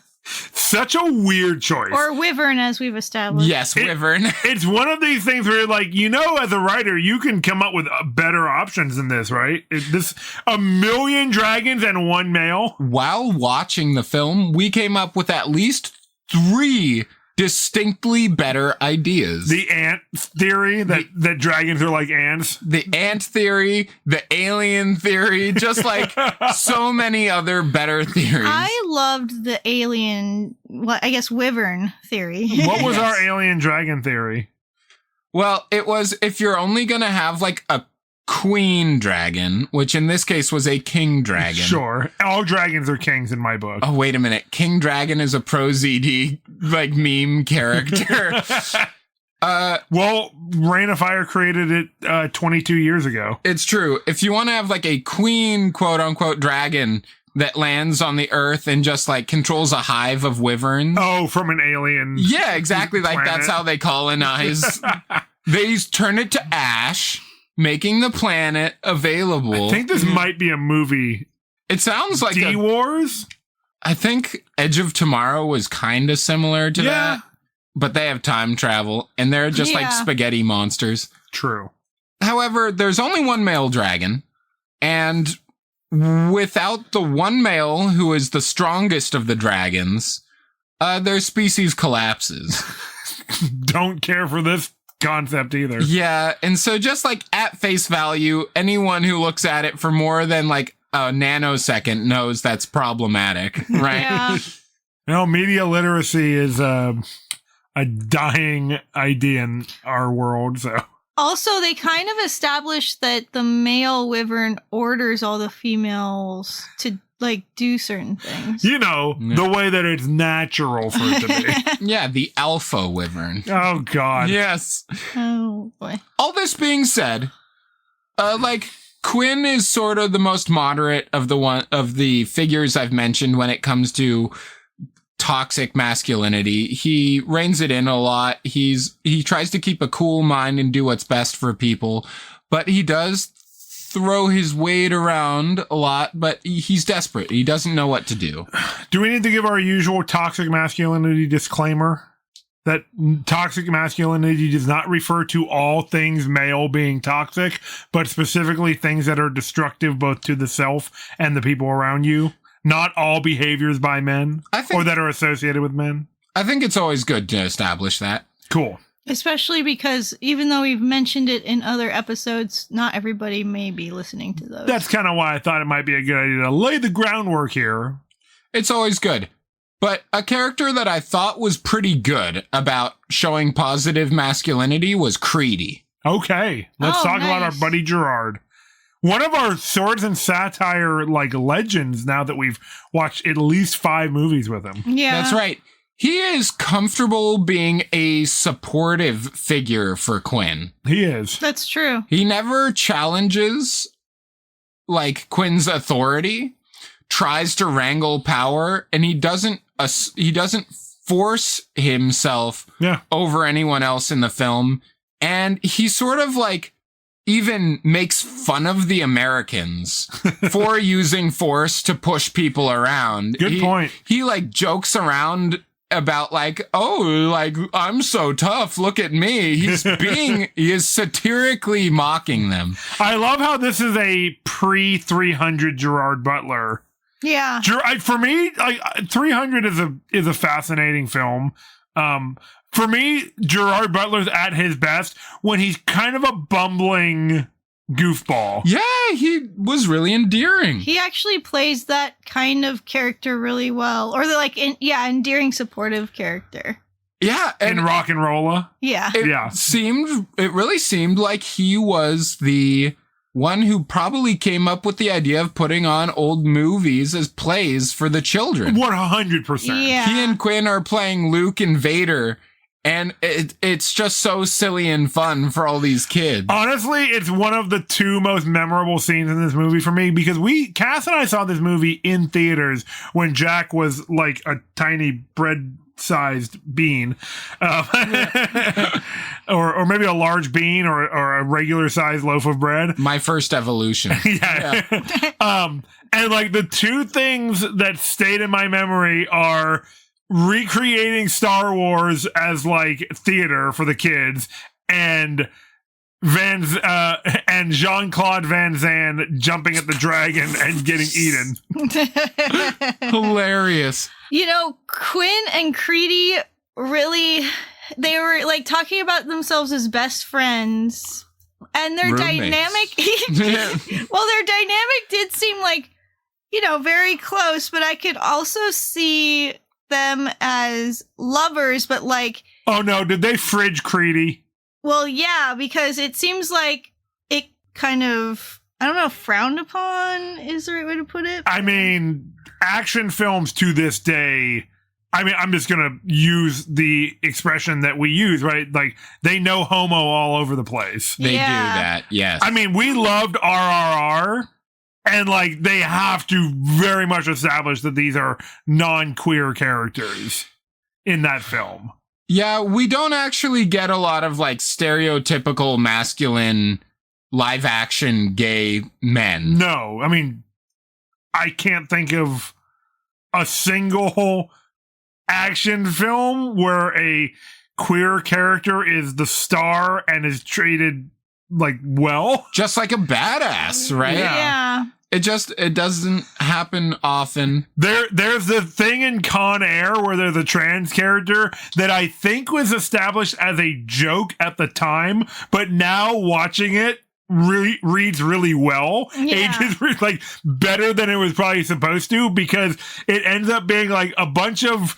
Such a weird choice. Or wyvern, as we've established. Yes, wyvern. It's one of these things where, like, as a writer, you can come up with better options than this, right? This 1,000,000 dragons and one male. While watching the film, we came up with at least 3 distinctly better ideas. The ant theory that dragons are like ants. The ant theory, the alien theory, just like so many other better theories. I loved the alien, wyvern theory. What was our alien dragon theory? Well, it was if you're only going to have like a queen dragon, which in this case was a king dragon. Sure. All dragons are kings in my book. Oh, wait a minute. King Dragon is a pro ZD like meme character. Well, Reign of Fire created it 22 years ago. It's true. If you want to have like a queen quote unquote dragon that lands on the earth and just like controls a hive of wyverns. Oh, from an alien. Yeah, exactly. planet. Like that's how they colonize. They turn it to ash, making the planet available. I think this might be a movie. It sounds like D-Wars? I think Edge of Tomorrow was kind of similar to that, but they have time travel and they're just like spaghetti monsters. True. However, there's only one male dragon, and without the one male who is the strongest of the dragons, their species collapses. Don't care for this concept either. Yeah, and so just like at face value, anyone who looks at it for more than like a nanosecond knows that's problematic, right? Yeah. Media literacy is a dying idea in our world, so. Also, they kind of established that the male wyvern orders all the females to like do certain things. The way that it's natural for it to be. Yeah, the alpha wyvern. Oh, God. Yes. Oh, boy. All this being said, Quinn is sort of the most moderate of the figures I've mentioned when it comes to toxic masculinity. He reins it in a lot. He tries to keep a cool mind and do what's best for people, but he does throw his weight around a lot, but he's desperate. He doesn't know what to do. Do we need to give our usual toxic masculinity disclaimer? That toxic masculinity does not refer to all things male being toxic, but specifically things that are destructive both to the self and the people around you. Not all behaviors by men or that are associated with men. I think it's always good to establish that. Cool. Especially because even though we've mentioned it in other episodes, not everybody may be listening to those. That's kind of why I thought it might be a good idea to lay the groundwork here. It's always good. But a character that I thought was pretty good about showing positive masculinity was Creedy. Okay, let's talk about our buddy Gerard. One of our swords and satire legends now that we've watched at least 5 movies with him. Yeah. That's right. He is comfortable being a supportive figure for Quinn. He is. That's true. He never challenges Quinn's authority, tries to wrangle power, and he doesn't force himself over anyone else in the film. And he sort of even makes fun of the Americans for using force to push people around. Good point. He jokes around about I'm so tough, look at me. He is satirically mocking them. I love how this is a pre-300 Gerard Butler. Yeah. For me, 300 is a fascinating film. For me, Gerard Butler's at his best when he's kind of a bumbling goofball. Yeah, he was really endearing. He actually plays that kind of character really well. Or the endearing supportive character. Yeah. And Rock and Rolla. Yeah. It really seemed like he was the one who probably came up with the idea of putting on old movies as plays for the children. 100%. Yeah. He and Quinn are playing Luke and Vader. And it's just so silly and fun for all these kids. Honestly, it's one of the 2 most memorable scenes in this movie for me because Cass and I saw this movie in theaters when Jack was a tiny bread sized bean, or maybe a large bean or a regular sized loaf of bread. My first evolution. Yeah. And like the two things that stayed in my memory are recreating Star Wars as like theater for the kids, and Jean-Claude Van Zandt jumping at the dragon and getting eaten. Hilarious. You know, Quinn and Creedy really, they were like talking about themselves as best friends. And their dynamic, well, their dynamic did seem like, you know, very close, but I could also see them as lovers, but like... Oh no, did they fridge Creedy? Well, yeah, because it seems like it kind of, I don't know, frowned upon is the right way to put it. I mean, action films to this day, I mean, I'm just going to use the expression that we use, right? Like, they know homo all over the place. They do that, yes. I mean, we loved RRR, and, like, they have to very much establish that these are non-queer characters in that film. Yeah, we don't actually get a lot of, like, stereotypical masculine live-action gay men. No, I mean, I can't think of a single action film where a queer character is the star and is treated like well, just like a badass, right? Yeah. It doesn't happen often. There's the thing in Con Air where there's a trans character that I think was established as a joke at the time, but now watching it reads really well. Yeah. Ages like better than it was probably supposed to, because it ends up being like a bunch of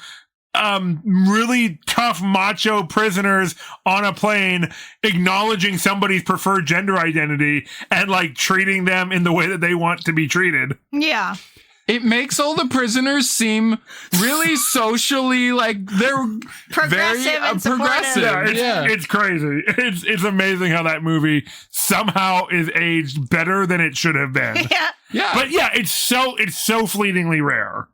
really tough macho prisoners on a plane acknowledging somebody's preferred gender identity and like treating them in the way that they want to be treated. Yeah. It makes all the prisoners seem really socially, like they're Progressive very and supportive. Yeah, it's crazy. It's amazing how that movie somehow is aged better than it should have been. Yeah. But yeah, it's so fleetingly rare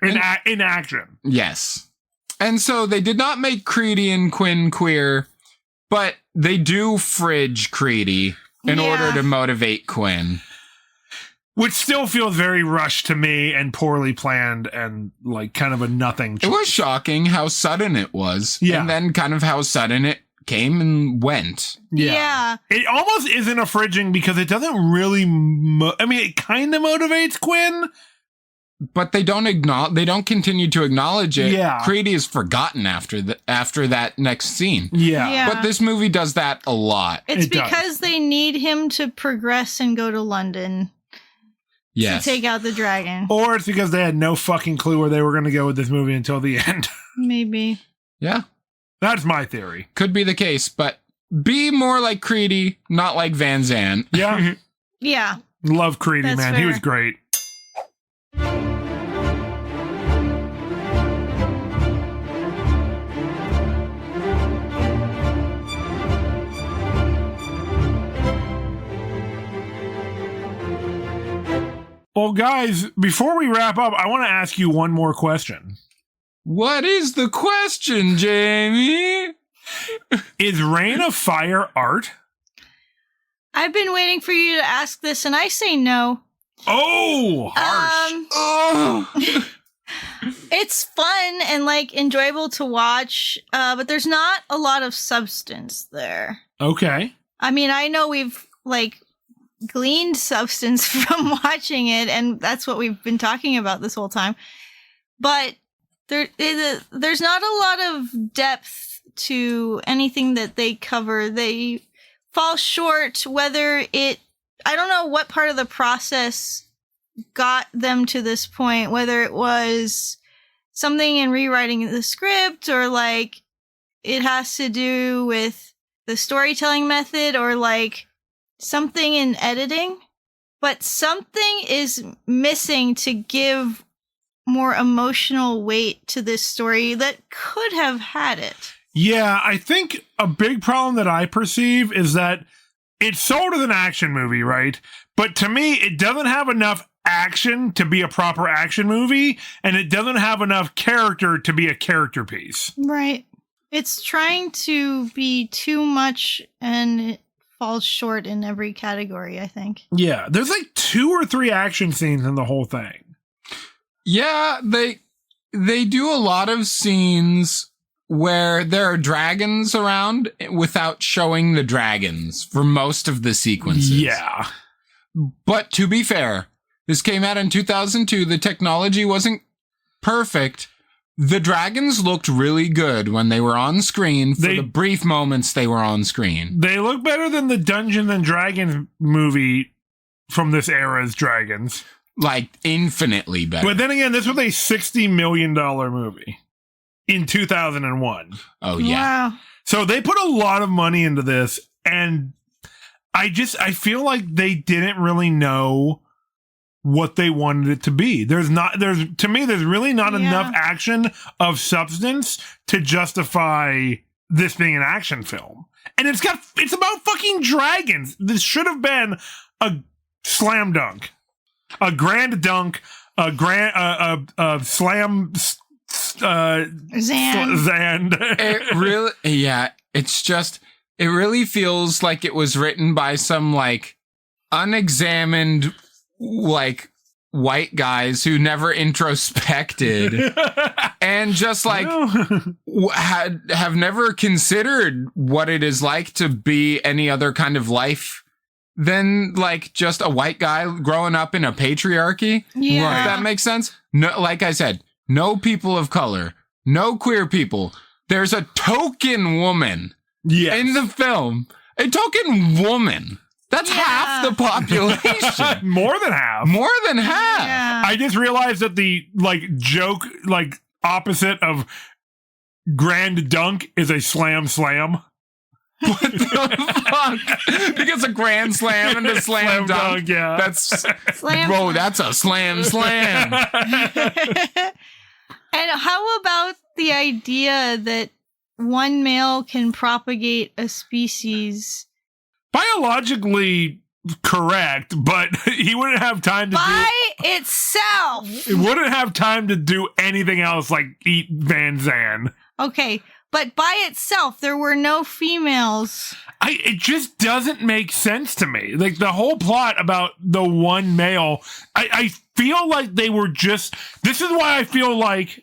in action. Yes. And so they did not make Creedy and Quinn queer, but they do fridge Creedy in order to motivate Quinn. Which still feels very rushed to me and poorly planned and like kind of a nothing choice. It was shocking how sudden it was. Yeah. And then kind of how sudden it came and went. Yeah. It almost isn't a fridging because it doesn't really, I mean, it kind of motivates Quinn. But they don't continue to acknowledge it. Yeah. Creedy is forgotten after that next scene. Yeah. But this movie does that a lot. It's It does. because they need him to progress and go to London Yes. to take out the dragon. Or it's because they had no fucking clue where they were going to go with this movie until the end. Maybe. Yeah. That's my theory. Could be the case, but be more like Creedy, not like Van Zandt. Yeah. Yeah. Love Creedy, That's man. fair. He was great. Well, guys, before we wrap up, I want to ask you one more question. What is the question, Jamie? Is Reign of Fire art? I've been waiting for you to ask this, and I say no. Oh, harsh. Oh. It's fun and like enjoyable to watch, but there's not a lot of substance there. Okay. I mean, I know we've like gleaned substance from watching it, and that's what we've been talking about this whole time. But there's not a lot of depth to anything that they cover. They fall short, I don't know what part of the process got them to this point, whether it was something in rewriting the script or like it has to do with the storytelling method or like something in editing, but something is missing to give more emotional weight to this story that could have had it. Yeah, I think a big problem that I perceive is that it's sold as an action movie, right? But to me, it doesn't have enough action to be a proper action movie, and it doesn't have enough character to be a character piece. Right. It's trying to be too much, and it falls short in every category, I think. Yeah, there's like 2 or 3 action scenes in the whole thing. Yeah, they do a lot of scenes where there are dragons around without showing the dragons for most of the sequences. Yeah. But to be fair, this came out in 2002. The technology wasn't perfect. The dragons looked really good when they were on screen for the brief moments they were on screen. They look better than the Dungeons and Dragons movie from this era's dragons. Like, infinitely better. But then again, this was a $60 million movie in 2001. Oh, yeah. Wow. So they put a lot of money into this, and I feel like they didn't really know what they wanted it to be. There's really not enough action of substance to justify this being an action film. And it's about fucking dragons. This should have been a slam dunk. A grand dunk, a slam Zand. It really, yeah, it really feels like it was written by some, like, unexamined, like, white guys who never introspected and just, like, have never considered what it is like to be any other kind of life than, like, just a white guy growing up in a patriarchy. Yeah. If that makes sense. No, like I said, no people of color, no queer people. There's a token woman in the film. A token woman. That's half the population. More than half. More than half. Yeah. I just realized that the, like, joke, like, opposite of grand dunk is a slam. What the fuck? Because a grand slam and a slam dunk. Yeah. That's Slam. Bro, that's a slam. And how about the idea that one male can propagate a species Biologically correct, but he wouldn't have time to by itself? He wouldn't have time to do anything else like eat Van Zandt. Okay, but by itself, there were no females. It just doesn't make sense to me. Like, the whole plot about the one male, I feel like they were just... This is why I feel like...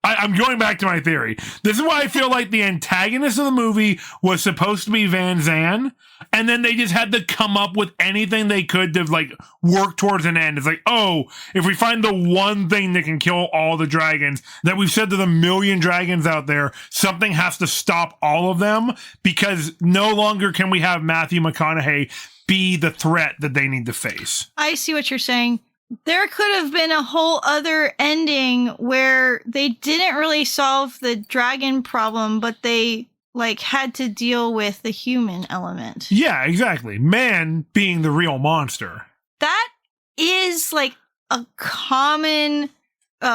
I'm going back to my theory. This is why I feel like the antagonist of the movie was supposed to be Van Zandt, and then they just had to come up with anything they could to, like, work towards an end. It's like, oh, if we find the one thing that can kill all the dragons, that we've said there's a million dragons out there, something has to stop all of them, because no longer can we have Matthew McConaughey be the threat that they need to face. I see what you're saying. There could have been a whole other ending where they didn't really solve the dragon problem, but they, like, had to deal with the human element. Yeah, exactly. Man being the real monster. That is, like, a common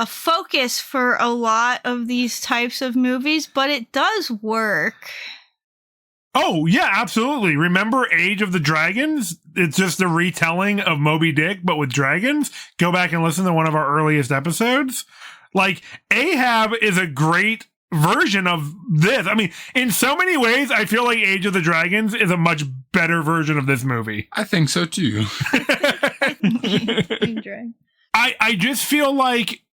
focus for a lot of these types of movies, but it does work. Oh, yeah, absolutely. Remember Age of the Dragons? It's just a retelling of Moby Dick, but with dragons. Go back and listen to one of our earliest episodes. Like, Ahab is a great version of this. I mean, in so many ways, I feel like Age of the Dragons is a much better version of this movie. I think so, too. I just feel like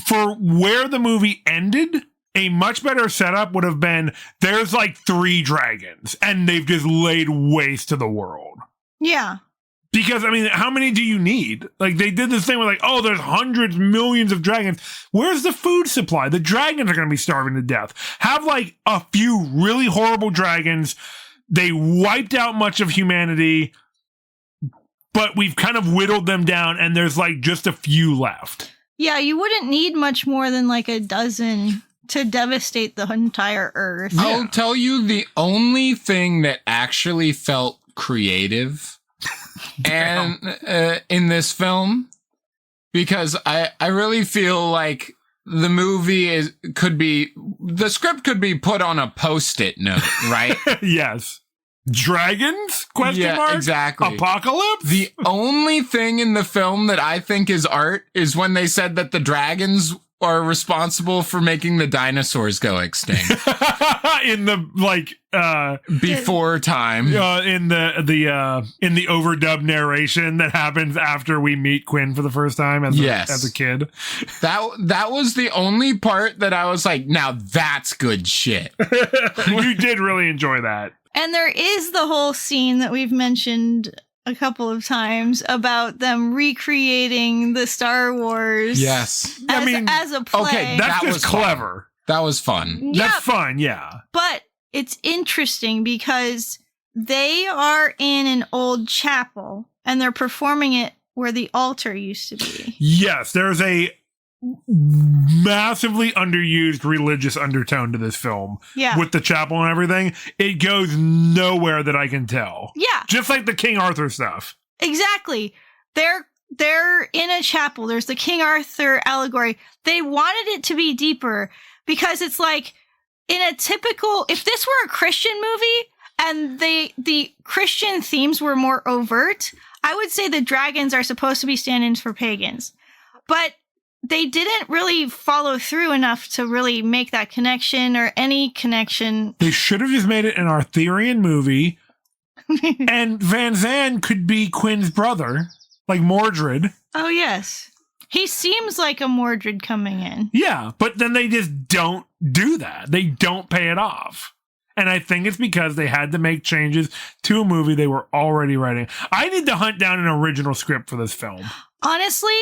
for where the movie ended... A much better setup would have been, there's like 3 dragons, and they've just laid waste to the world. Yeah. Because, I mean, how many do you need? Like, they did this thing where, like, oh, there's hundreds, millions of dragons. Where's the food supply? The dragons are going to be starving to death. Have, like, a few really horrible dragons. They wiped out much of humanity, but we've kind of whittled them down, and there's, like, just a few left. Yeah, you wouldn't need much more than, like, a dozen to devastate the entire Earth. Yeah. I'll tell you the only thing that actually felt creative and in this film, because I really feel like the movie the script could be put on a Post-it note, right? Yes. Dragons? Question Yeah, mark? exactly. Apocalypse? The only thing in the film that I think is art is when they said that the dragons are responsible for making the dinosaurs go extinct In the, like, before time. in the overdub narration that happens after we meet Quinn for the first time as a kid. That was the only part that I was like, now that's good shit. You did really enjoy that. And there is the whole scene that we've mentioned a couple of times about them recreating the Star Wars. Yes. As a play. Okay, that's That just was clever. That was fun. Yeah, That's fun, yeah. but it's interesting because they are in an old chapel and they're performing it where the altar used to be. Yes, there's a massively underused religious undertone to this film. Yeah. With the chapel and everything. It goes nowhere that I can tell. Yeah. Just like the King Arthur stuff. Exactly. They're in a chapel. There's the King Arthur allegory. They wanted it to be deeper because it's like in a typical, if this were a Christian movie and the Christian themes were more overt, I would say the dragons are supposed to be stand-ins for pagans. But they didn't really follow through enough to really make that connection or any connection. They should have just made it an Arthurian movie. And Van Zandt could be Quinn's brother, like Mordred. Oh, yes. He seems like a Mordred coming in. Yeah, but then they just don't do that. They don't pay it off. And I think it's because they had to make changes to a movie they were already writing. I need to hunt down an original script for this film. Honestly,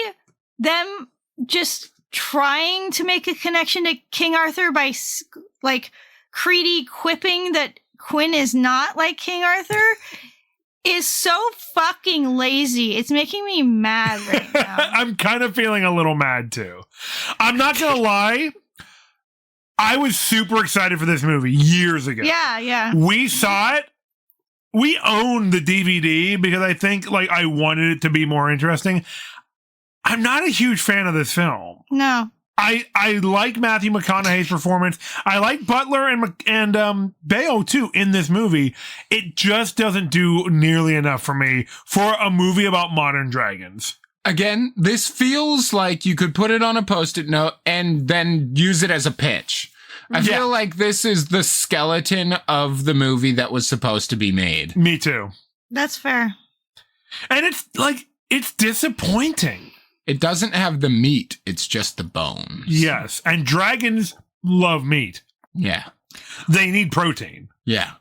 them just trying to make a connection to King Arthur by, like, Creedy quipping that Quinn is not like King Arthur is so fucking lazy. It's making me mad right now. I'm kind of feeling a little mad, too. I'm not going to lie. I was super excited for this movie years ago. Yeah. We saw it. We own the DVD because I think, like, I wanted it to be more interesting. I'm not a huge fan of this film. No. I like Matthew McConaughey's performance. I like Butler and Bayo too in this movie. It just doesn't do nearly enough for me for a movie about modern dragons. Again, this feels like you could put it on a Post-it note and then use it as a pitch. I feel like this is the skeleton of the movie that was supposed to be made. Me too. That's fair. And it's disappointing. It doesn't have the meat, it's just the bones. Yes, and dragons love meat. Yeah. They need protein. Yeah.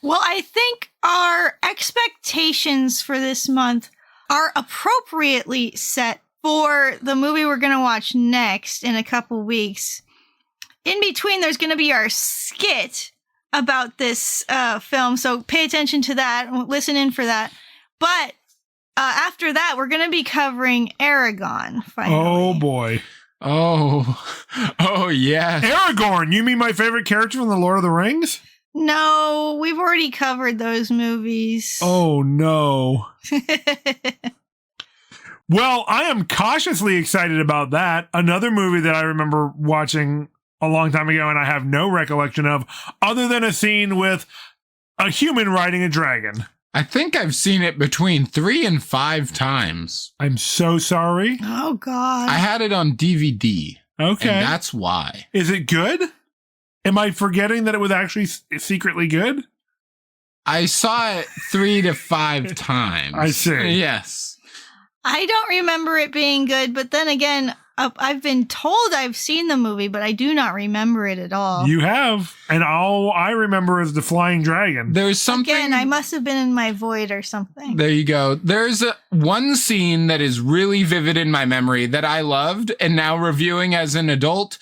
Well, I think our expectations for this month are appropriately set for the movie we're going to watch next in a couple weeks. In between, there's going to be our skit about this film, so pay attention to that. Listen in for that. But after that, we're going to be covering Aragon, finally. Oh, boy. Oh, yeah. Aragorn, you mean my favorite character from The Lord of the Rings? No, we've already covered those movies. Oh, no. Well, I am cautiously excited about that. Another movie that I remember watching a long time ago and I have no recollection of, other than a scene with a human riding a dragon. I think I've seen it between 3 and 5 times. I'm so sorry. Oh, God. I had it on DVD. Okay. And that's why. Is it good? Am I forgetting that it was actually secretly good? I saw it 3 to 5 times. I see. Yes. I don't remember it being good, but then again, I've been told I've seen the movie, but I do not remember it at all. You have. And all I remember is the flying dragon. There's something... Again, I must have been in my void or something. There you go. There's one scene that is really vivid in my memory that I loved, and now reviewing as an adult,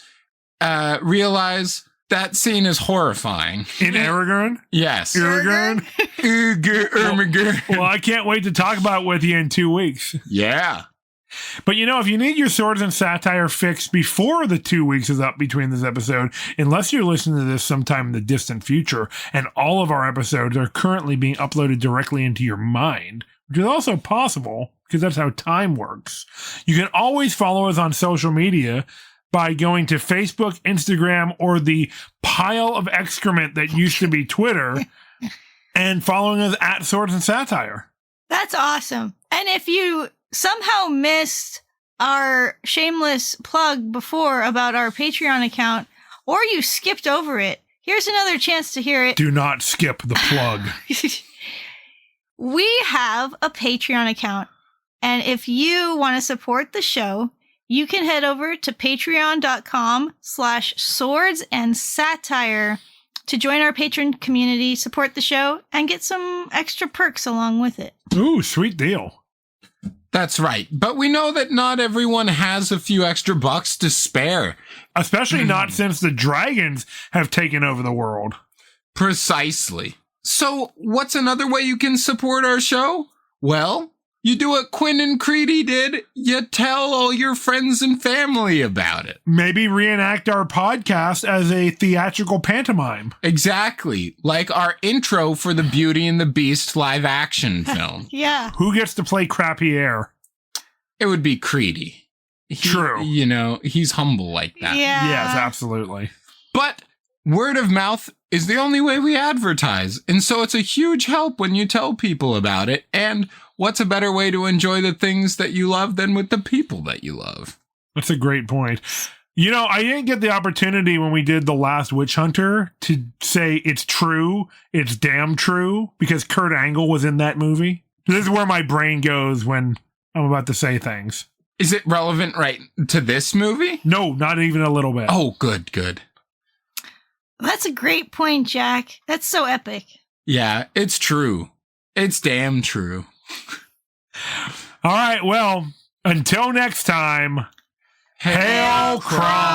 realize that scene is horrifying. In Aragorn? Yes. Aragorn? Well, I can't wait to talk about it with you in 2 weeks. Yeah. But if you need your swords and satire fixed before the 2 weeks is up between this episode, unless you're listening to this sometime in the distant future, and all of our episodes are currently being uploaded directly into your mind, which is also possible because that's how time works. You can always follow us on social media by going to Facebook, Instagram, or the pile of excrement that used to be Twitter, And following us at Swords and Satire. That's awesome. And if you somehow missed our shameless plug before about our Patreon account, or you skipped over it, here's another chance to hear it. Do not skip the plug. We have a Patreon account. And if you want to support the show, you can head over to patreon.com/swordsandsatire to join our patron community, support the show, and get some extra perks along with it. Ooh, sweet deal. That's right. But we know that not everyone has a few extra bucks to spare. Especially not since the dragons have taken over the world. Precisely. So what's another way you can support our show? Well, you do what Quinn and Creedy did. You tell all your friends and family about it. Maybe reenact our podcast as a theatrical pantomime. Exactly. Like our intro for the Beauty and the Beast live action film. Yeah. Who gets to play Crappy Air? It would be Creedy. True. You know, he's humble like that. Yeah. Yes, absolutely. But word of mouth is the only way we advertise. And so it's a huge help when you tell people about it. And what's a better way to enjoy the things that you love than with the people that you love? That's a great point. You know, I didn't get the opportunity when we did The Last Witch Hunter to say it's true, it's damn true, because Kurt Angle was in that movie. This is where my brain goes when I'm about to say things. Is it relevant right to this movie? No, not even a little bit. Oh, good, good. That's a great point, Jack. That's so epic. Yeah, it's true. It's damn true. All right, well, until next time, Hail Crime!